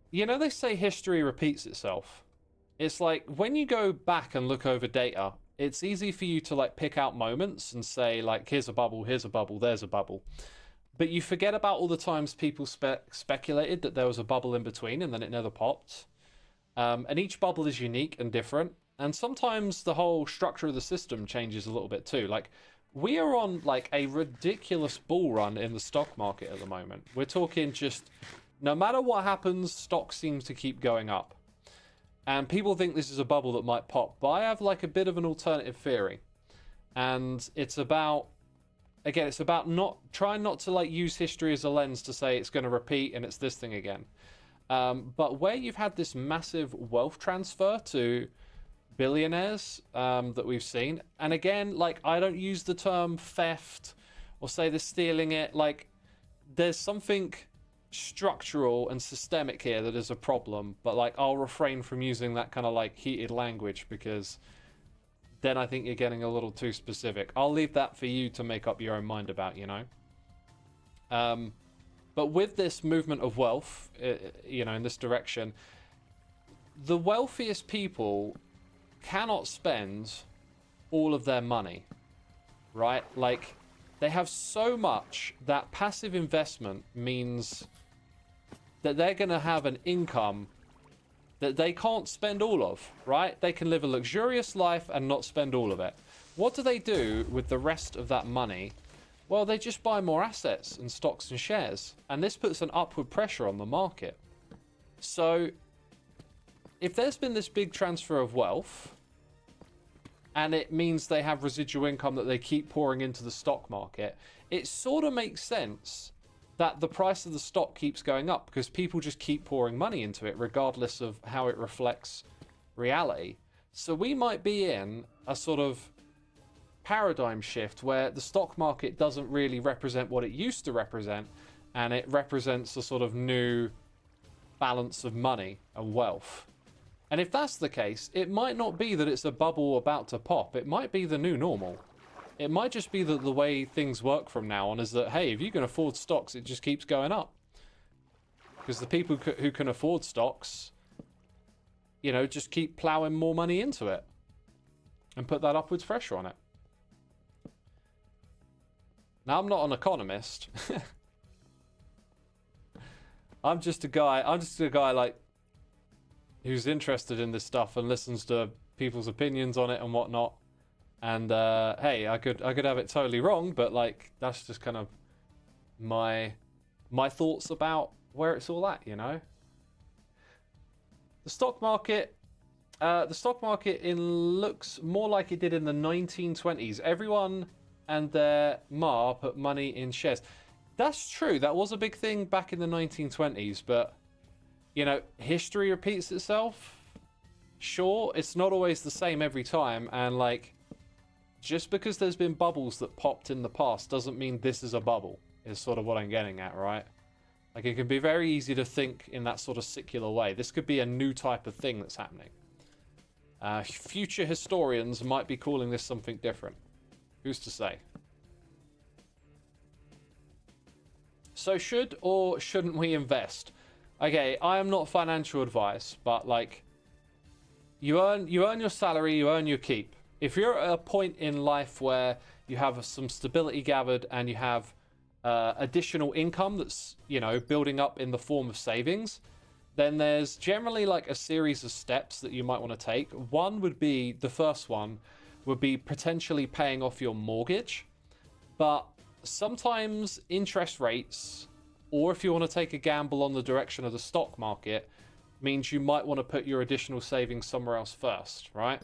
you know, they say history repeats itself. It's like, when you go back and look over data, it's easy for you to, like, pick out moments and say, like, here's a bubble, there's a bubble. But you forget about all the times people speculated that there was a bubble in between and then it never popped. And each bubble is unique and different. And sometimes the whole structure of the system changes a little bit too. Like, we are on, like, a ridiculous bull run in the stock market at the moment. We're talking just, no matter what happens, stock seems to keep going up. And people think this is a bubble that might pop. But I have, like, a bit of an alternative theory. And it's about, again, it's about trying not to, like, use history as a lens to say it's going to repeat and it's this thing again. But where you've had this massive wealth transfer to billionaires that we've seen, and again, like, I don't use the term theft or say they're stealing it. Like, there's something structural and systemic here that is a problem, but, like, I'll refrain from using that kind of, like, heated language, because then I think you're getting a little too specific. I'll leave that for you to make up your own mind about, you know. But with this movement of wealth, you know, in this direction, the wealthiest people cannot spend all of their money, right? Like, they have so much that passive investment means that they're going to have an income that they can't spend all of, right? They can live a luxurious life and not spend all of it. What do they do with the rest of that money? Well, they just buy more assets and stocks and shares. And this puts an upward pressure on the market. So, if there's been this big transfer of wealth, and it means they have residual income that they keep pouring into the stock market, it sort of makes sense that the price of the stock keeps going up, because people just keep pouring money into it regardless of how it reflects reality. So we might be in a sort of paradigm shift where the stock market doesn't really represent what it used to represent, and it represents a sort of new balance of money and wealth. And if that's the case, it might not be that it's a bubble about to pop. It might be the new normal. It might just be that the way things work from now on is that, hey, if you can afford stocks, it just keeps going up. Because the people who can afford stocks, you know, just keep plowing more money into it and put that upwards pressure on it. Now, I'm not an economist. I'm just a guy like, who's interested in this stuff and listens to people's opinions on it and whatnot. And hey, I could have it totally wrong, but, like, that's just kind of my thoughts about where it's all at, you know. The stock market looks more like it did in the 1920s. Everyone and their ma put money in shares. That's true. That was a big thing back in the 1920s, but you know, history repeats itself. Sure, it's not always the same every time, and like, just because there's been bubbles that popped in the past doesn't mean this is a bubble, is sort of what I'm getting at, right? Like, it can be very easy to think in that sort of secular way. This could be a new type of thing that's happening. Future historians might be calling this something different. Who's to say? So should or shouldn't we invest? Okay, I am not financial advice, but like, you earn your salary, you earn your keep. If you're at a point in life where you have some stability gathered and you have additional income that's, you know, building up in the form of savings, then there's generally like a series of steps that you might want to take. One would be, the first one would be potentially paying off your mortgage. But sometimes interest rates, or if you want to take a gamble on the direction of the stock market, means you might want to put your additional savings somewhere else first, right?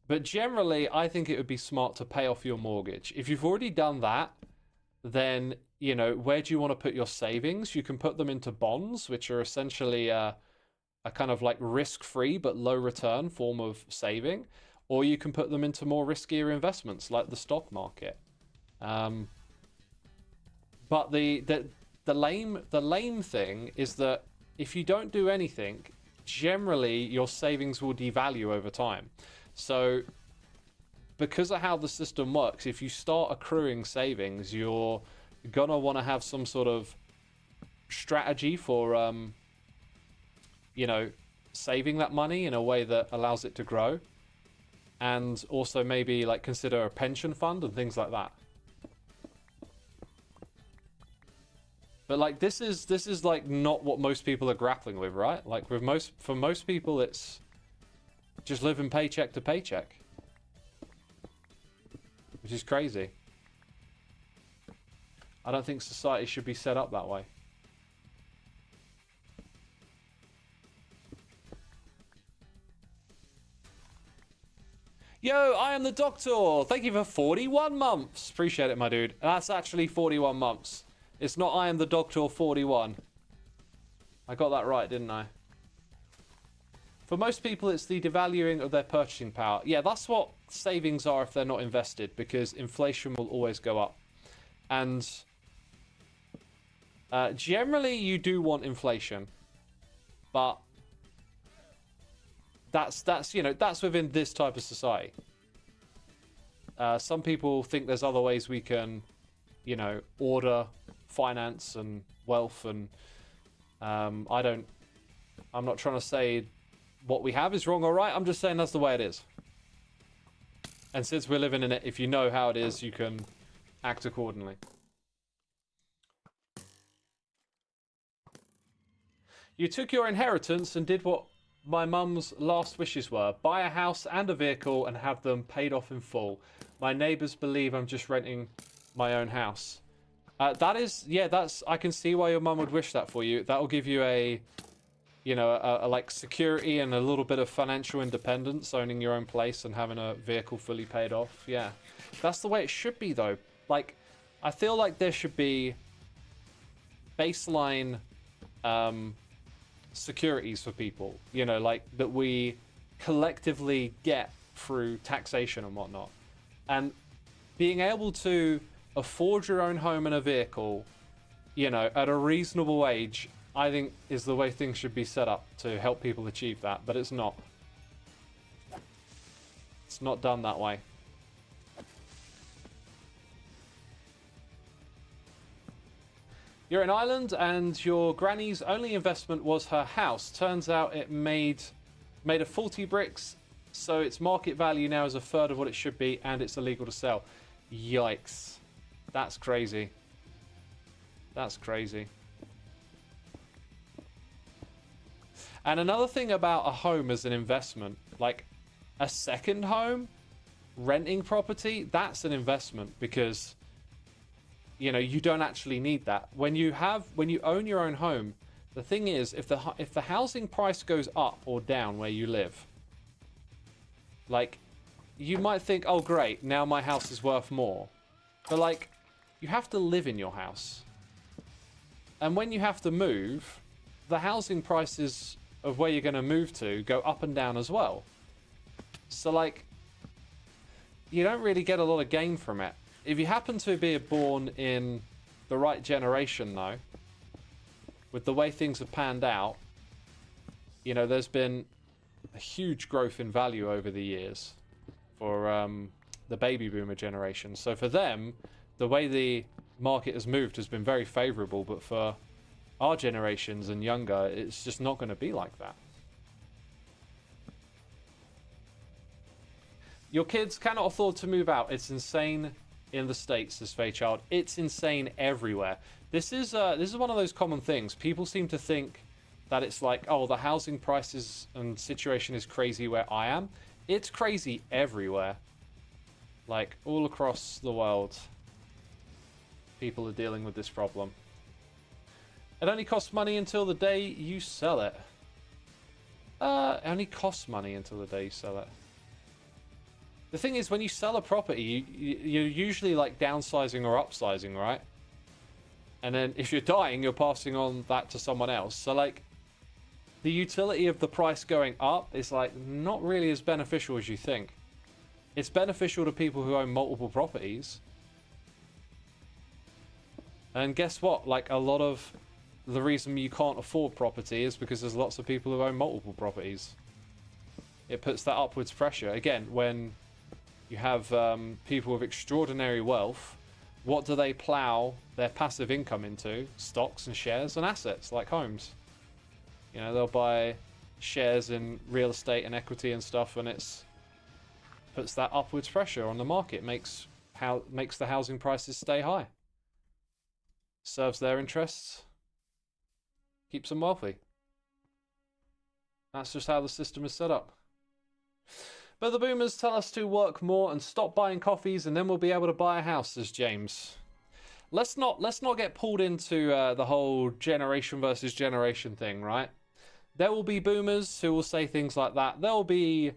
But generally, I think it would be smart to pay off your mortgage. If you've already done that, then, you know, where do you want to put your savings? You can put them into bonds, which are essentially a kind of like risk-free but low return form of saving, or you can put them into more riskier investments like the stock market. But the lame thing is that if you don't do anything, generally your savings will devalue over time. So because of how the system works, if you start accruing savings, you're gonna want to have some sort of strategy for you know, saving that money in a way that allows it to grow, and also maybe like consider a pension fund and things like that. But like, this is like not what most people are grappling with, right? Like for most people, it's just living paycheck to paycheck, which is crazy. I don't think society should be set up that way. Yo, I am the Doctor. Thank you for 41 months. Appreciate it, my dude. That's actually 41 months. It's not I am the Doctor 41. I got that right, didn't I? For most people, it's the devaluing of their purchasing power. Yeah, that's what savings are if they're not invested, because inflation will always go up. And generally, you do want inflation, but that's you know, that's within this type of society. Some people think there's other ways we can, you know, order finance and wealth, and I'm not trying to say what we have is wrong or right. I'm just saying that's the way it is. And since we're living in it, if you know how it is, you can act accordingly. You took your inheritance and did what my mum's last wishes were. Buy a house and a vehicle and have them paid off in full. My neighbors believe I'm just renting my own house. That is, yeah, that's, I can see why your mum would wish that for you. That will give you a, you know, a like security and a little bit of financial independence, owning your own place and having a vehicle fully paid off. Yeah, that's the way it should be, though. Like, I feel like there should be baseline securities for people, you know, like that we collectively get through taxation and whatnot. And being able to afford your own home and a vehicle, you know, at a reasonable wage, I think is the way things should be set up to help people achieve that, but it's not. It's not done that way. You're in Ireland and your granny's only investment was her house. Turns out it made of faulty bricks, so its market value now is a third of what it should be, and it's illegal to sell. Yikes. That's crazy. That's crazy. And another thing about a home as an investment, like a second home, renting property, that's an investment, because you know, you don't actually need that. When you own your own home, the thing is, if the housing price goes up or down where you live, like, you might think, oh great, now my house is worth more. But like, you have to live in your house. And when you have to move, the housing prices of where you're going to move to go up and down as well. So like, you don't really get a lot of gain from it. If you happen to be born in the right generation though, with the way things have panned out, you know, there's been a huge growth in value over the years for the baby boomer generation. So for them, the way the market has moved has been very favorable, but for our generations and younger, it's just not going to be like that. Your kids cannot afford to move out. It's insane in the States, says Fairchild. It's insane everywhere. This is one of those common things. People seem to think that it's like, oh, the housing prices and situation is crazy where I am. It's crazy everywhere. Like, all across the world, people are dealing with this problem. It only costs money until the day you sell it. It only costs money until the day you sell it. The thing is, when you sell a property, you're usually like downsizing or upsizing, right? And then if you're dying, you're passing on that to someone else. So like, the utility of the price going up is like not really as beneficial as you think. It's beneficial to people who own multiple properties. And guess what? Like, a lot of the reason you can't afford property is because there's lots of people who own multiple properties. It puts that upwards pressure. Again, when you have people with extraordinary wealth, what do they plow their passive income into? Stocks and shares and assets like homes. You know, they'll buy shares in real estate and equity and stuff, and it's puts that upwards pressure on the market, makes the housing prices stay high. Serves their interests, keeps them wealthy. That's just how the system is set up. But the boomers tell us to work more and stop buying coffees, and then we'll be able to buy a house, says James. Let's not get pulled into the whole generation versus generation thing, right? There will be boomers who will say things like that. There will be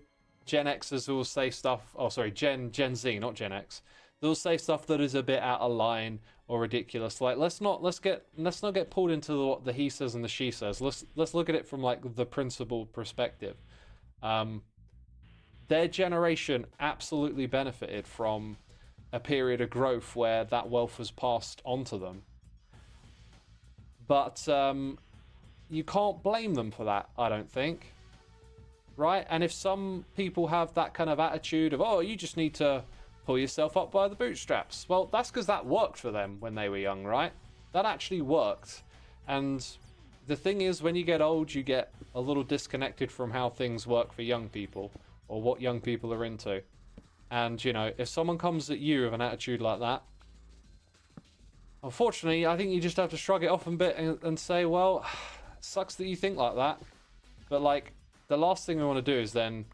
Gen Xers who will say stuff. Oh, sorry, Gen Z, not Gen X. They'll say stuff that is a bit out of line or ridiculous. Like, let's not get pulled into what the he says and the she says. Let's look at it from like the principal perspective. Their generation absolutely benefited from a period of growth where that wealth was passed on to them. But you can't blame them for that, I don't think. Right? And if some people have that kind of attitude of, oh, you just need to pull yourself up by the bootstraps. Well, that's because that worked for them when they were young, right? That actually worked. And the thing is, when you get old, you get a little disconnected from how things work for young people or what young people are into. And, you know, if someone comes at you with an attitude like that, unfortunately, I think you just have to shrug it off a bit and say, well, it sucks that you think like that. But, like, the last thing we want to do is then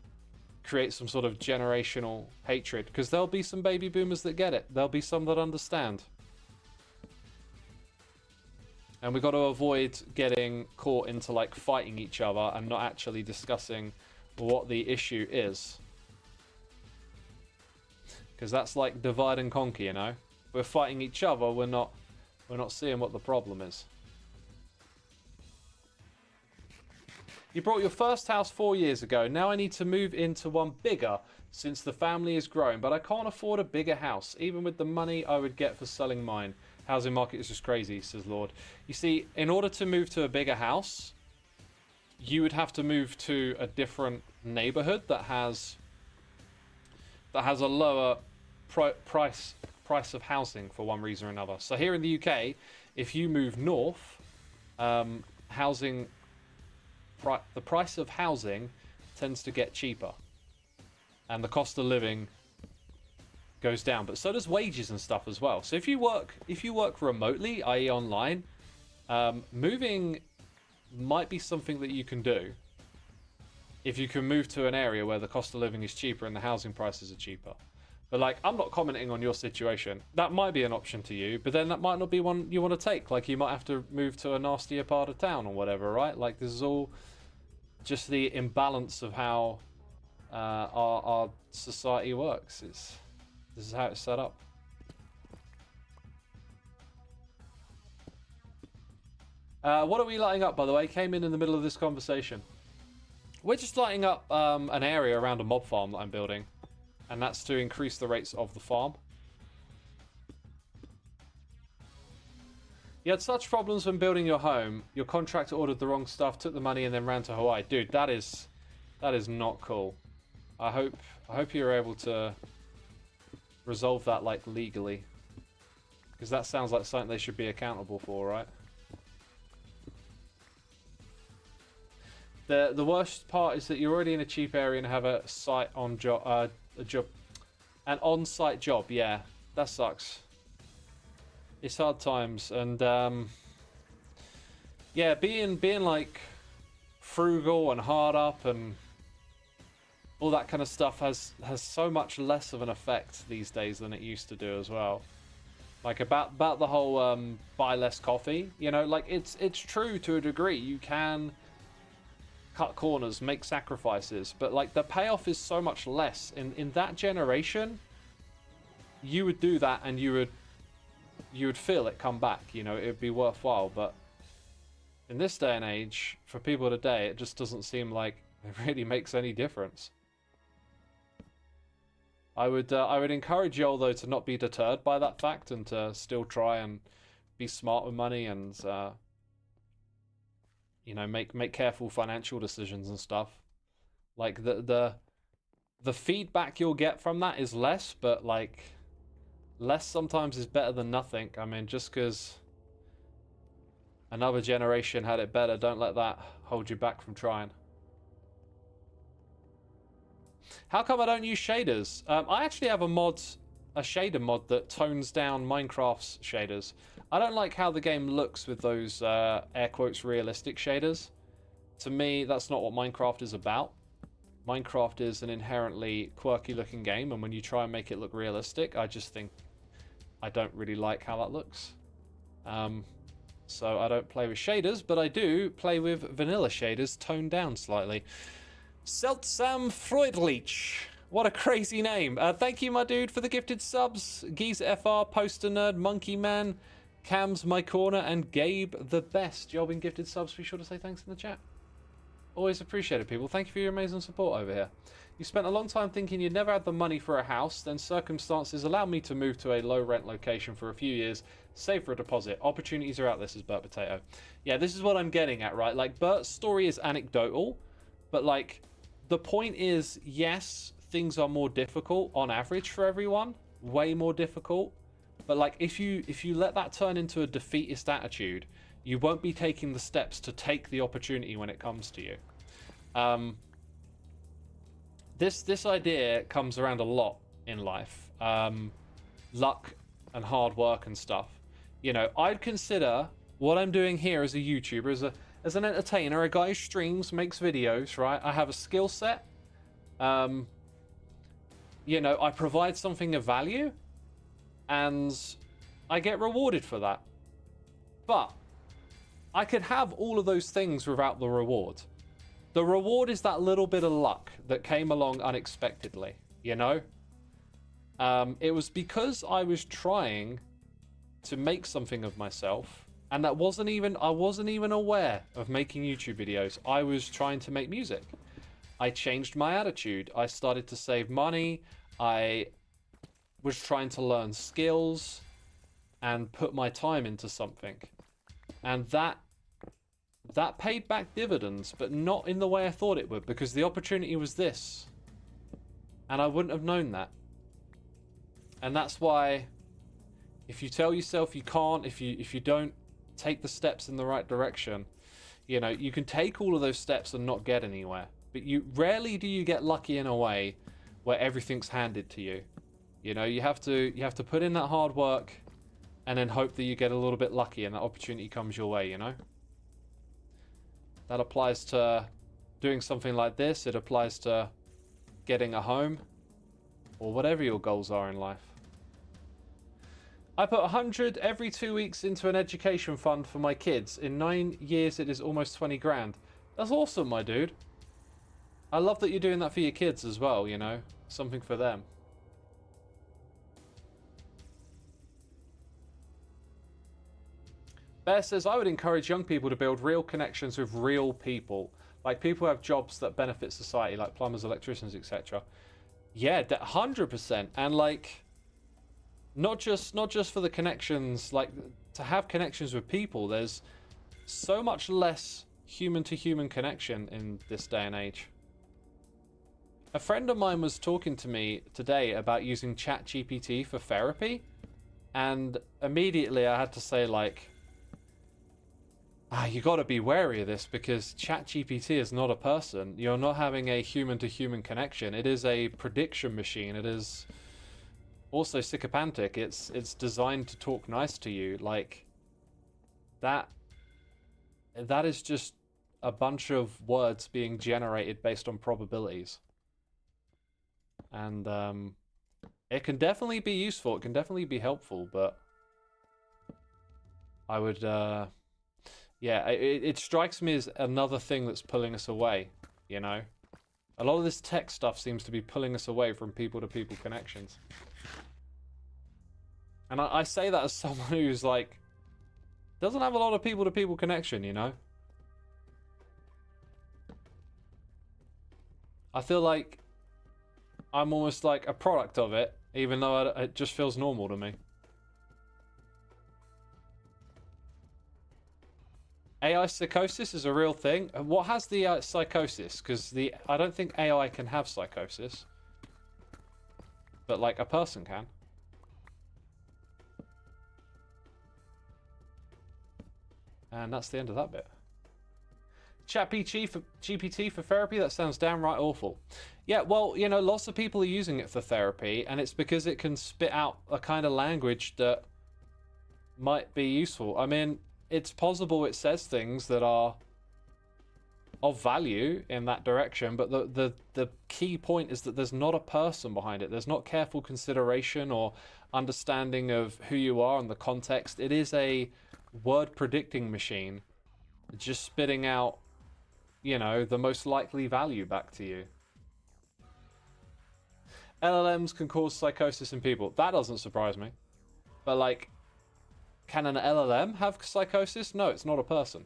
create some sort of generational hatred, because there'll be some baby boomers that get it. There'll be some that understand. And we've got to avoid getting caught into, like, fighting each other and not actually discussing what the issue is. Because that's like divide and conquer, you know? We're fighting each other, we're not seeing what the problem is. You bought your first house 4 years ago. Now I need to move into one bigger since the family is growing, but I can't afford a bigger house, even with the money I would get for selling mine. Housing market is just crazy, says Lord. You see, in order to move to a bigger house, you would have to move to a different neighborhood that has a lower price of housing for one reason or another. So here in the UK, if you move north, the price of housing tends to get cheaper, and the cost of living goes down. But so does wages and stuff as well. So if you work remotely, i.e. online, moving might be something that you can do if you can move to an area where the cost of living is cheaper and the housing prices are cheaper. But like, I'm not commenting on your situation. That might be an option to you, but then that might not be one you want to take. Like, you might have to move to a nastier part of town or whatever, right? Like, this is all just the imbalance of how our society works. This is how it's set up. What are we lighting up, by the way? Came in the middle of this conversation. We're just lighting up an area around a mob farm that I'm building. And that's to increase the rates of the farm. You had such problems when building your home. Your contractor ordered the wrong stuff, took the money, and then ran to Hawaii. Dude, that is not cool. I hope you're able to resolve that, like, legally. Because that sounds like something they should be accountable for, right? The worst part is that you're already in a cheap area and have a site on an on-site job. Yeah, that sucks. It's hard times, and yeah, being like frugal and hard up and all that kind of stuff has so much less of an effect these days than it used to do as well. Like about the whole buy less coffee, you know, like it's true to a degree. You can cut corners, make sacrifices, but like the payoff is so much less. In that generation, you would do that and you would feel it come back, you know, it would be worthwhile. But in this day and age, for people today, it just doesn't seem like it really makes any difference. I would encourage y'all though to not be deterred by that fact and to still try and be smart with money and you know, make careful financial decisions and stuff. Like the feedback you'll get from that is less, but like less sometimes is better than nothing. I mean, just because another generation had it better, don't let that hold you back from trying. How come I don't use shaders? I actually have a shader mod that tones down Minecraft's shaders. I don't like how the game looks with those air quotes realistic shaders. To me, that's not what Minecraft is about. Minecraft is an inherently quirky looking game, and when you try and make it look realistic, I just think I don't really like how that looks. So I don't play with shaders, but I do play with vanilla shaders toned down slightly. Seltsam Freudlich. What a crazy name. Thank you, my dude, for the gifted subs. Geezer FR, Poster Nerd, Monkey Man, Cam's My Corner, and Gabe the Best. Y'all been gifted subs. Be sure to say thanks in the chat. Always appreciate it, people. Thank you for your amazing support over here. You spent a long time thinking you'd never had the money for a house, then circumstances allowed me to move to a low-rent location for a few years, save for a deposit. Opportunities are out. This is Burt Potato. Yeah, this is what I'm getting at, right? Like, Burt's story is anecdotal, but, like, the point is, yes, things are more difficult on average for everyone. Way more difficult. But, like, if you let that turn into a defeatist attitude, you won't be taking the steps to take the opportunity when it comes to you. This idea comes around a lot in life. Luck and hard work and stuff. You know, I'd consider what I'm doing here as a YouTuber, as an entertainer, a guy who streams, makes videos, right? I have a skill set. You know, I provide something of value, and I get rewarded for that. But I could have all of those things without the reward. The reward is that little bit of luck that came along unexpectedly, you know? It was because I was trying to make something of myself, and I wasn't even aware of making YouTube videos. I was trying to make music. I changed my attitude. I started to save money. I was trying to learn skills and put my time into something. And that paid back dividends, but not in the way I thought it would, because the opportunity was this. And I wouldn't have known that. And that's why, if you tell yourself you can't, if you don't take the steps in the right direction, you know, you can take all of those steps and not get anywhere. But rarely do you get lucky in a way where everything's handed to you. You know, you have to put in that hard work and then hope that you get a little bit lucky and that opportunity comes your way, you know? That applies to doing something like this. It applies to getting a home. or whatever your goals are in life. I put 100 every 2 weeks into an education fund for my kids. In 9 years, it is almost 20 grand. That's awesome, my dude. I love that you're doing that for your kids as well, you know? Something for them. Bear says, I would encourage young people to build real connections with real people. Like people who have jobs that benefit society, like plumbers, electricians, etc. Yeah, 100%. And like, not just for the connections, like to have connections with people, there's so much less human-to-human connection in this day and age. A friend of mine was talking to me today about using ChatGPT for therapy, and immediately I had to say, like, you got to be wary of this, because ChatGPT is not a person. You're not having a human-to-human connection. It is a prediction machine. It is also sycophantic. It's designed to talk nice to you. Like, that is just a bunch of words being generated based on probabilities. And it can definitely be useful. It can definitely be helpful, but I would, yeah, it strikes me as another thing that's pulling us away, you know? A lot of this tech stuff seems to be pulling us away from people-to-people connections. And I say that as someone who's, like, doesn't have a lot of people-to-people connection, you know? I feel like I'm almost like a product of it, even though it just feels normal to me. AI psychosis is a real thing. What has the psychosis? Because I don't think AI can have psychosis, but like a person can. And that's the end of that bit. GPT for therapy, that sounds downright awful. Yeah, well, you know, lots of people are using it for therapy, and it's because it can spit out a kind of language that might be useful. I mean, it's possible it says things that are of value in that direction, but the key point is that there's not a person behind it. There's not careful consideration or understanding of who you are and the context. It is a word predicting machine just spitting out, you know, the most likely value back to you. LLMs can cause psychosis in people. That doesn't surprise me. But like, can an LLM have psychosis? No, it's not a person.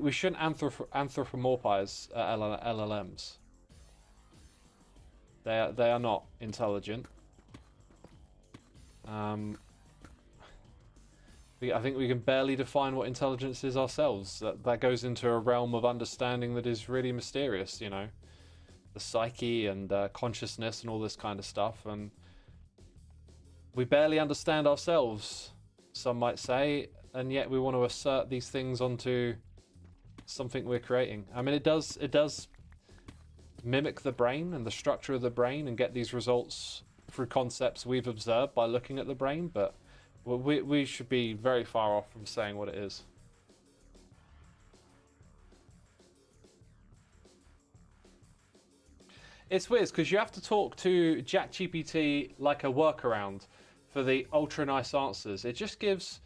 We shouldn't anthropomorphize LLMs. They are not intelligent. I think we can barely define what intelligence is ourselves. That goes into a realm of understanding that is really mysterious, you know. The psyche and consciousness and all this kind of stuff. And we barely understand ourselves, some might say, and yet we want to assert these things onto something we're creating. I mean, it does mimic the brain and the structure of the brain and get these results through concepts we've observed by looking at the brain, but we should be very far off from saying what it is. It's weird because you have to talk to ChatGPT like a workaround for the ultra nice answers. It just gives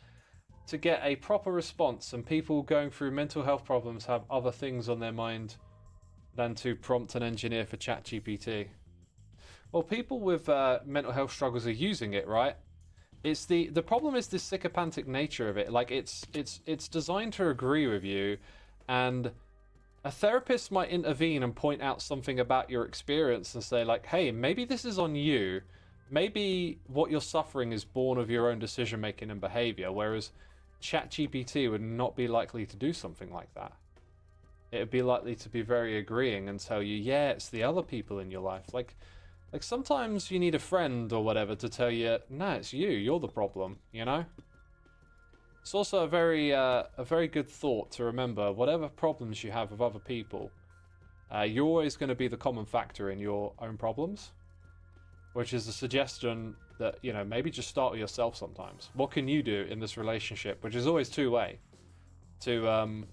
to get a proper response, and people going through mental health problems have other things on their mind than to prompt an engineer for ChatGPT. Well, people with mental health struggles are using it, right? It's the problem is this sycophantic nature of it. Like it's designed to agree with you, and a therapist might intervene and point out something about your experience and say like, hey, maybe this is on you. Maybe what you're suffering is born of your own decision making and behavior, whereas ChatGPT would not be likely to do something like that. It would be likely to be very agreeing and tell you, yeah, it's the other people in your life. Like sometimes you need a friend or whatever to tell you, no, it's you. You're the problem, you know? It's also a very good thought to remember. Whatever problems you have with other people, you're always going to be the common factor in your own problems, which is a suggestion that, you know, maybe just start with yourself sometimes. What can you do in this relationship, which is always two-way, to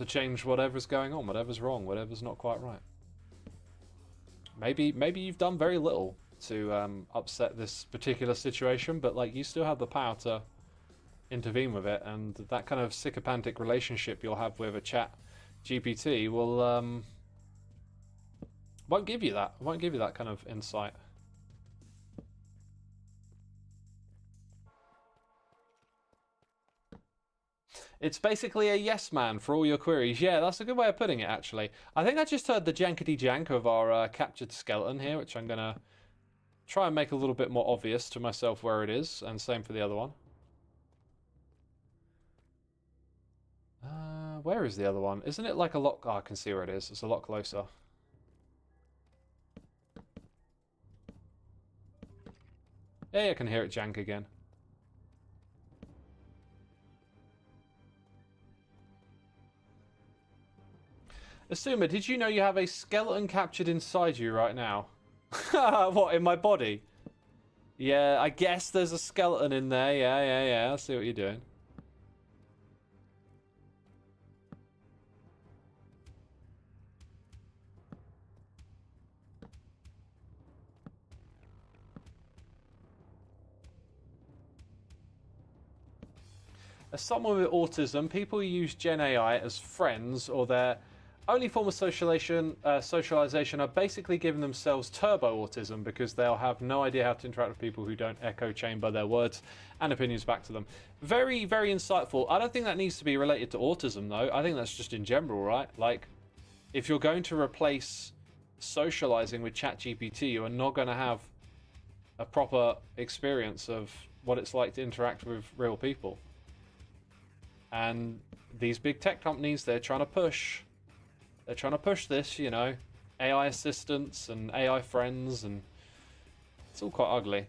change whatever's going on, whatever's wrong, whatever's not quite right. maybe you've done very little to upset this particular situation, but like you still have the power to intervene with it, and that kind of sycophantic relationship you'll have with a chat GPT will won't give you that kind of insight. It's basically a yes man for all your queries. Yeah, that's a good way of putting it, actually. I think I just heard the jankety jank of our captured skeleton here, which I'm gonna try and make a little bit more obvious to myself where it is, and same for the other one. Where is the other one? Isn't it like a lot... Oh, I can see where it is. It's a lot closer. Yeah, I can hear it jank again. Xisuma, did you know you have a skeleton captured inside you right now? What, in my body? Yeah, I guess there's a skeleton in there. Yeah. I see what you're doing. As someone with autism, people use Gen AI as friends or their only form of socialization are basically giving themselves turbo autism because they'll have no idea how to interact with people who don't echo chamber their words and opinions back to them. Very, very insightful. I don't think that needs to be related to autism, though. I think that's just in general, right? Like, if you're going to replace socializing with ChatGPT, you are not going to have a proper experience of what it's like to interact with real people. And these big tech companies, they're trying to push this, you know, AI assistants and AI friends, and it's all quite ugly.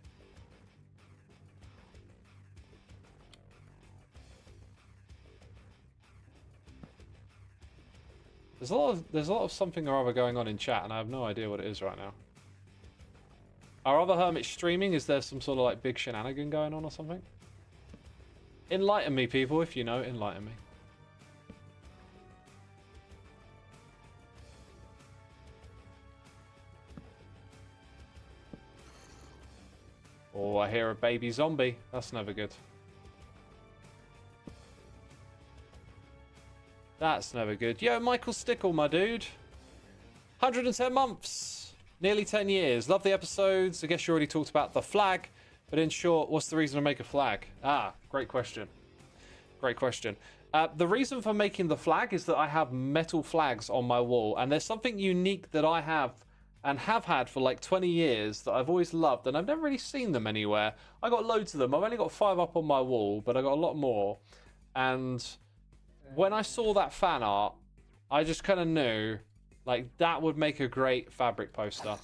There's a lot of something or other going on in chat, and I have no idea what it is right now. Are other hermits streaming? Is there some sort of like big shenanigan going on or something? Enlighten me, people, if you know, enlighten me. Oh, I hear a baby zombie. That's never good. That's never good. Yo, Michael Stickle, my dude. 110 months. Nearly 10 years. Love the episodes. I guess you already talked about the flag. But in short, what's the reason to make a flag? Ah, great question. Great question. The reason for making the flag is that I have metal flags on my wall. And there's something unique that I have and have had for like 20 years that I've always loved. And I've never really seen them anywhere. I got loads of them. I've only got 5 up on my wall, but I got a lot more. And when I saw that fan art, I just kind of knew like that would make a great fabric poster.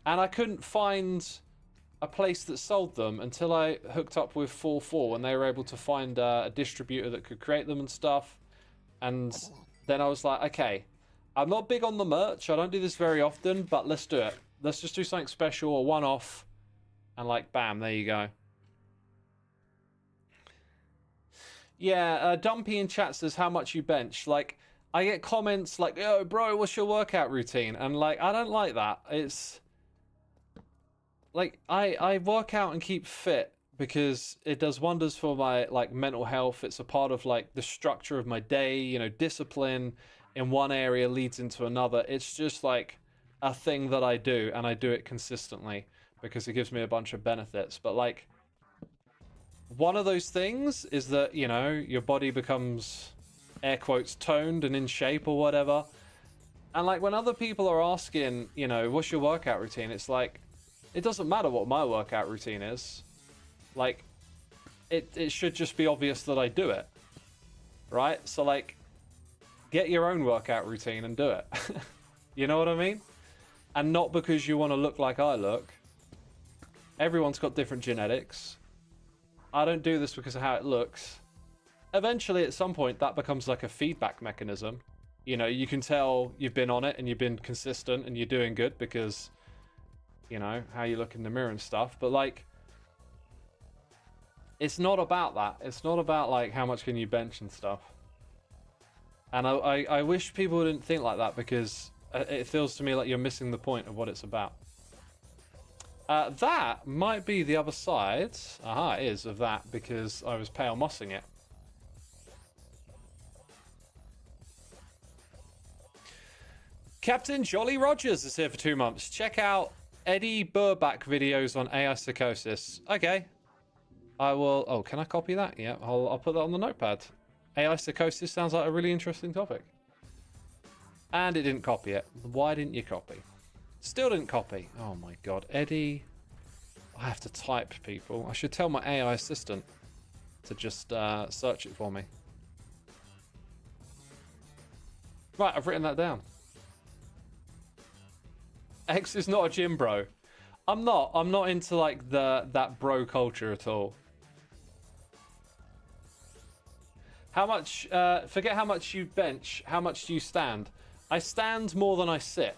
And I couldn't find a place that sold them until I hooked up with 4.4 when they were able to find a distributor that could create them and stuff. And then I was like, okay, I'm not big on the merch. I don't do this very often, but let's do it. Let's just do something special or one-off. And like, bam, there you go. Yeah, Dumpy in chat says how much you bench. Like, I get comments like, yo, bro, what's your workout routine? And like, I don't like that. It's... like, I work out and keep fit because it does wonders for my, like, mental health. It's a part of, like, the structure of my day. You know, discipline in one area leads into another. It's just, like, a thing that I do, and I do it consistently because it gives me a bunch of benefits. But, like, one of those things is that, you know, your body becomes, air quotes, toned and in shape or whatever. And, like, when other people are asking, you know, what's your workout routine? It's like, it doesn't matter what my workout routine is. Like, it should just be obvious that I do it. Right? So, like, get your own workout routine and do it. You know what I mean? And not because you want to look like I look. Everyone's got different genetics. I don't do this because of how it looks. Eventually, at some point, that becomes like a feedback mechanism. You know, you can tell you've been on it and you've been consistent and you're doing good because... you know, how you look in the mirror and stuff. But, like, it's not about that. It's not about, like, how much can you bench and stuff. And I wish people didn't think like that because It feels to me like you're missing the point of what it's about. That might be the other side. Aha, it is of that because I was pale mossing it. Captain Jolly Rogers is here for 2 months. Check out Eddie Burback videos on AI psychosis. Okay. I will... Oh, can I copy that? Yeah, I'll put that on the notepad. AI psychosis sounds like a really interesting topic. And it didn't copy it. Why didn't you copy? Still didn't copy. Oh my god. Eddie... I have to type, people. I should tell my AI assistant to just search it for me. Right, I've written that down. X is not a gym bro. I'm not into like that bro culture at all. How much forget how much you bench, how much do you stand? I stand more than I sit,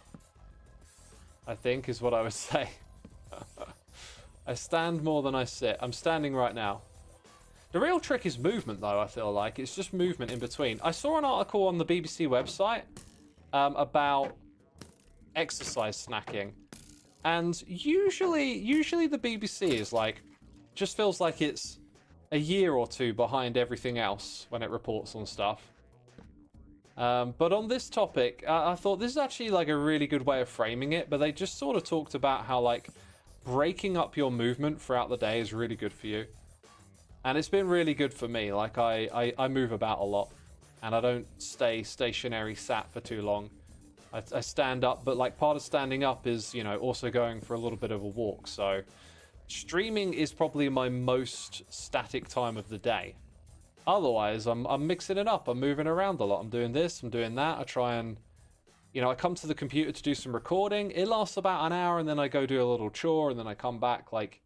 I think is what I would say. I stand more than I sit. I'm standing right now. The real trick is movement, though, I feel like. It's just movement in between. I saw an article on the BBC website about exercise snacking. And usually the BBC is like, just feels like it's a year or two behind everything else when it reports on stuff. But on this topic, I thought this is actually like a really good way of framing it, but they just sort of talked about how like breaking up your movement throughout the day is really good for you. And it's been really good for me. Like I move about a lot and I don't stay stationary sat for too long. I stand up, but like part of standing up is, you know, also going for a little bit of a walk. So streaming is probably my most static time of the day. Otherwise, I'm mixing it up. I'm moving around a lot. I'm doing this, I'm doing that. I try and, you know, I come to the computer to do some recording. It lasts about an hour, and then I go do a little chore, and then I come back. Like,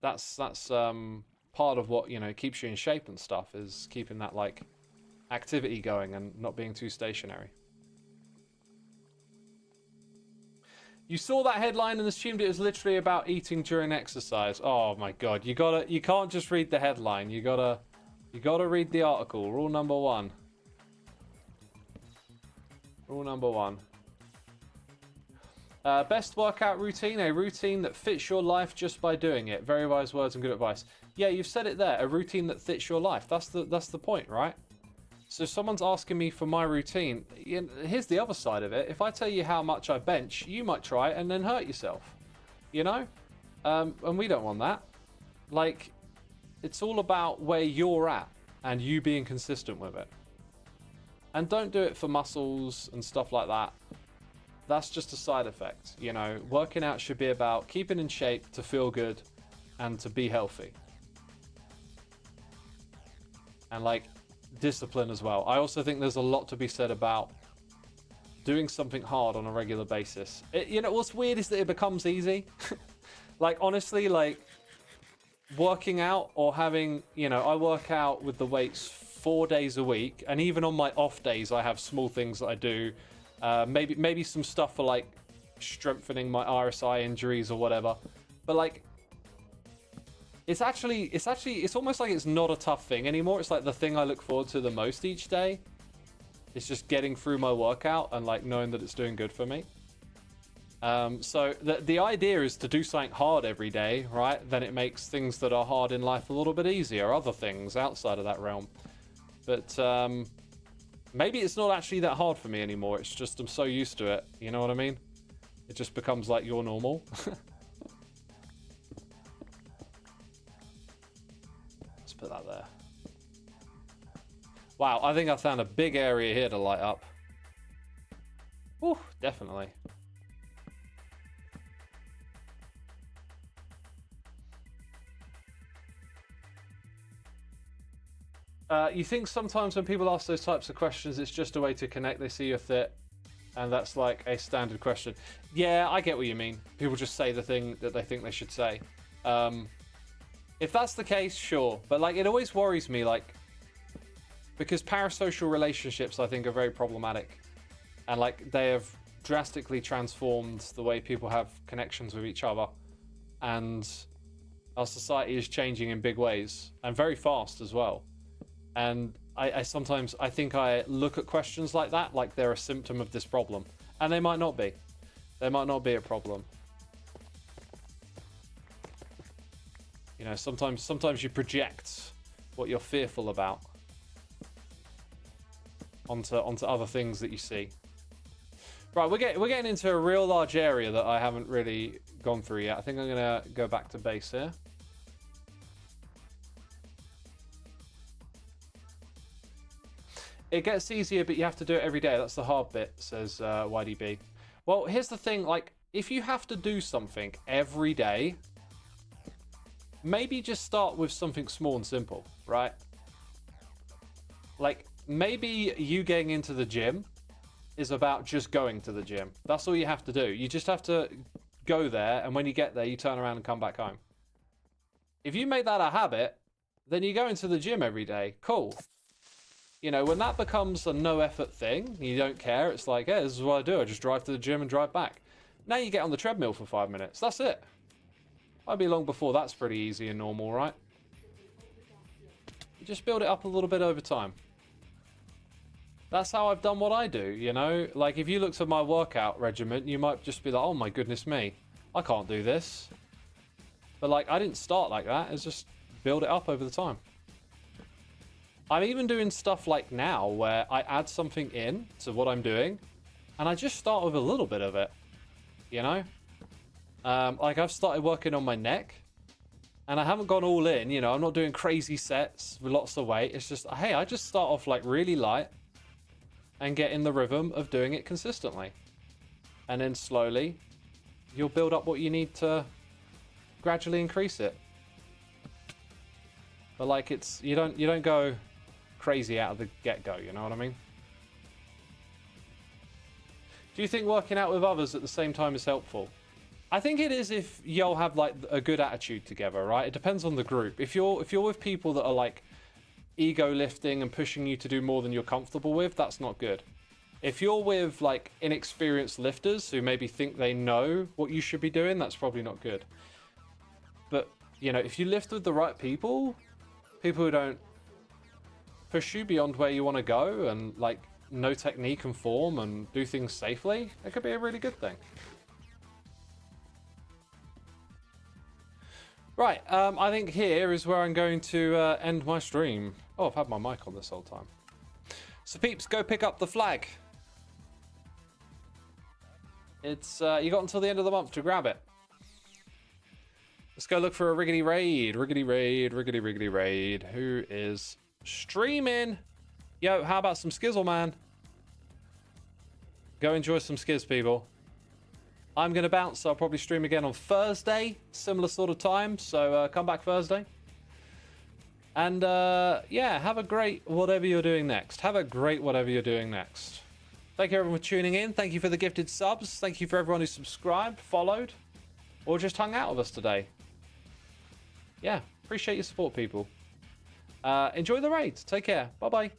that's part of what, you know, keeps you in shape and stuff, is keeping that, like, activity going and not being too stationary. You saw that headline and assumed it was literally about eating during exercise. Oh my god, you can't just read the headline. You gotta read the article. Rule number one. Rule number one. Best workout routine, a routine that fits your life just by doing it. Very wise words and good advice. Yeah, you've said it there. A routine that fits your life. That's the point, right? So if someone's asking me for my routine, here's the other side of it. If I tell you how much I bench, you might try it and then hurt yourself. You know? And we don't want that. Like, it's all about where you're at and you being consistent with it. And don't do it for muscles and stuff like that. That's just a side effect. You know, working out should be about keeping in shape to feel good and to be healthy. And like, discipline as well. I also think there's a lot to be said about doing something hard on a regular basis. You know, what's weird is that it becomes easy. Like, honestly, like, working out or having, you know, I work out with the weights 4 days a week, and even on my off days, I have small things that I do. Maybe some stuff for, like, strengthening my RSI injuries or whatever. But, like, it's almost like it's not a tough thing anymore. It's like the thing I look forward to the most each day. It's just getting through my workout and like knowing that it's doing good for me. So the idea is to do something hard every day, right? Then it makes things that are hard in life a little bit easier, other things outside of that realm. But maybe it's not actually that hard for me anymore. It's just I'm so used to it. You know what I mean? It just becomes like your normal. Put that there. Wow, I think I found a big area here to light up. Ooh, definitely. You think sometimes when people ask those types of questions, it's just a way to connect. They see your fit, and that's like a standard question. Yeah, I get what you mean. People just say the thing that they think they should say. If that's the case, sure. But, like, it always worries me, like, because parasocial relationships, I think, are very problematic. And, like, they have drastically transformed the way people have connections with each other. And our society is changing in big ways, and very fast as well. And I sometimes I think I look at questions like that like they're a symptom of this problem, and they might not be. They might not be a problem. You know, sometimes you project what you're fearful about onto other things that you see. Right, we're getting into a real large area that I haven't really gone through yet. I think I'm gonna go back to base here. It gets easier, but you have to do it every day. That's the hard bit, says YDB. Well, here's the thing, like, if you have to do something every day, maybe just start with something small and simple, right? Like, maybe you getting into the gym is about just going to the gym. That's all you have to do. You just have to go there, and when you get there, you turn around and come back home. If you make that a habit, then you go into the gym every day. Cool. You know, when that becomes a no-effort thing, you don't care. It's like, yeah, this is what I do. I just drive to the gym and drive back. Now you get on the treadmill for 5 minutes. That's it. Might be long before that's pretty easy and normal, right? You just build it up a little bit over time. That's how I've done what I do, you know? Like, if you looked at my workout regimen, you might just be like, oh my goodness me, I can't do this. But, like, I didn't start like that. It's just build it up over the time. I'm even doing stuff like now where I add something in to what I'm doing, and I just start with a little bit of it, you know? Like, I've started working on my neck, and I haven't gone all in, you know? I'm not doing crazy sets with lots of weight. It's just, hey, I just start off, like, really light and get in the rhythm of doing it consistently. And then slowly, you'll build up what you need to gradually increase it. But, like, it's, you don't go crazy out of the get-go, you know what I mean? Do you think working out with others at the same time is helpful? I think it is if y'all have, like, a good attitude together, right? It depends on the group. If you're with people that are, like, ego lifting and pushing you to do more than you're comfortable with, that's not good. If you're with, like, inexperienced lifters who maybe think they know what you should be doing, that's probably not good. But, you know, if you lift with the right people who don't push you beyond where you want to go and, like, know technique and form and do things safely, it could be a really good thing. Right, I think here is where I'm going to end my stream. Oh, I've had my mic on this whole time. So peeps, go pick up the flag. It's, you got until the end of the month to grab it. Let's go look for a riggedy raid. Riggedy raid, riggedy riggedy raid. Who is streaming? Yo, how about some skizzle, man? Go enjoy some skizz, people. I'm going to bounce, so I'll probably stream again on Thursday. Similar sort of time, so come back Thursday. And, yeah, have a great whatever you're doing next. Have a great whatever you're doing next. Thank you, everyone, for tuning in. Thank you for the gifted subs. Thank you for everyone who subscribed, followed, or just hung out with us today. Yeah, appreciate your support, people. Enjoy the raid. Take care. Bye-bye.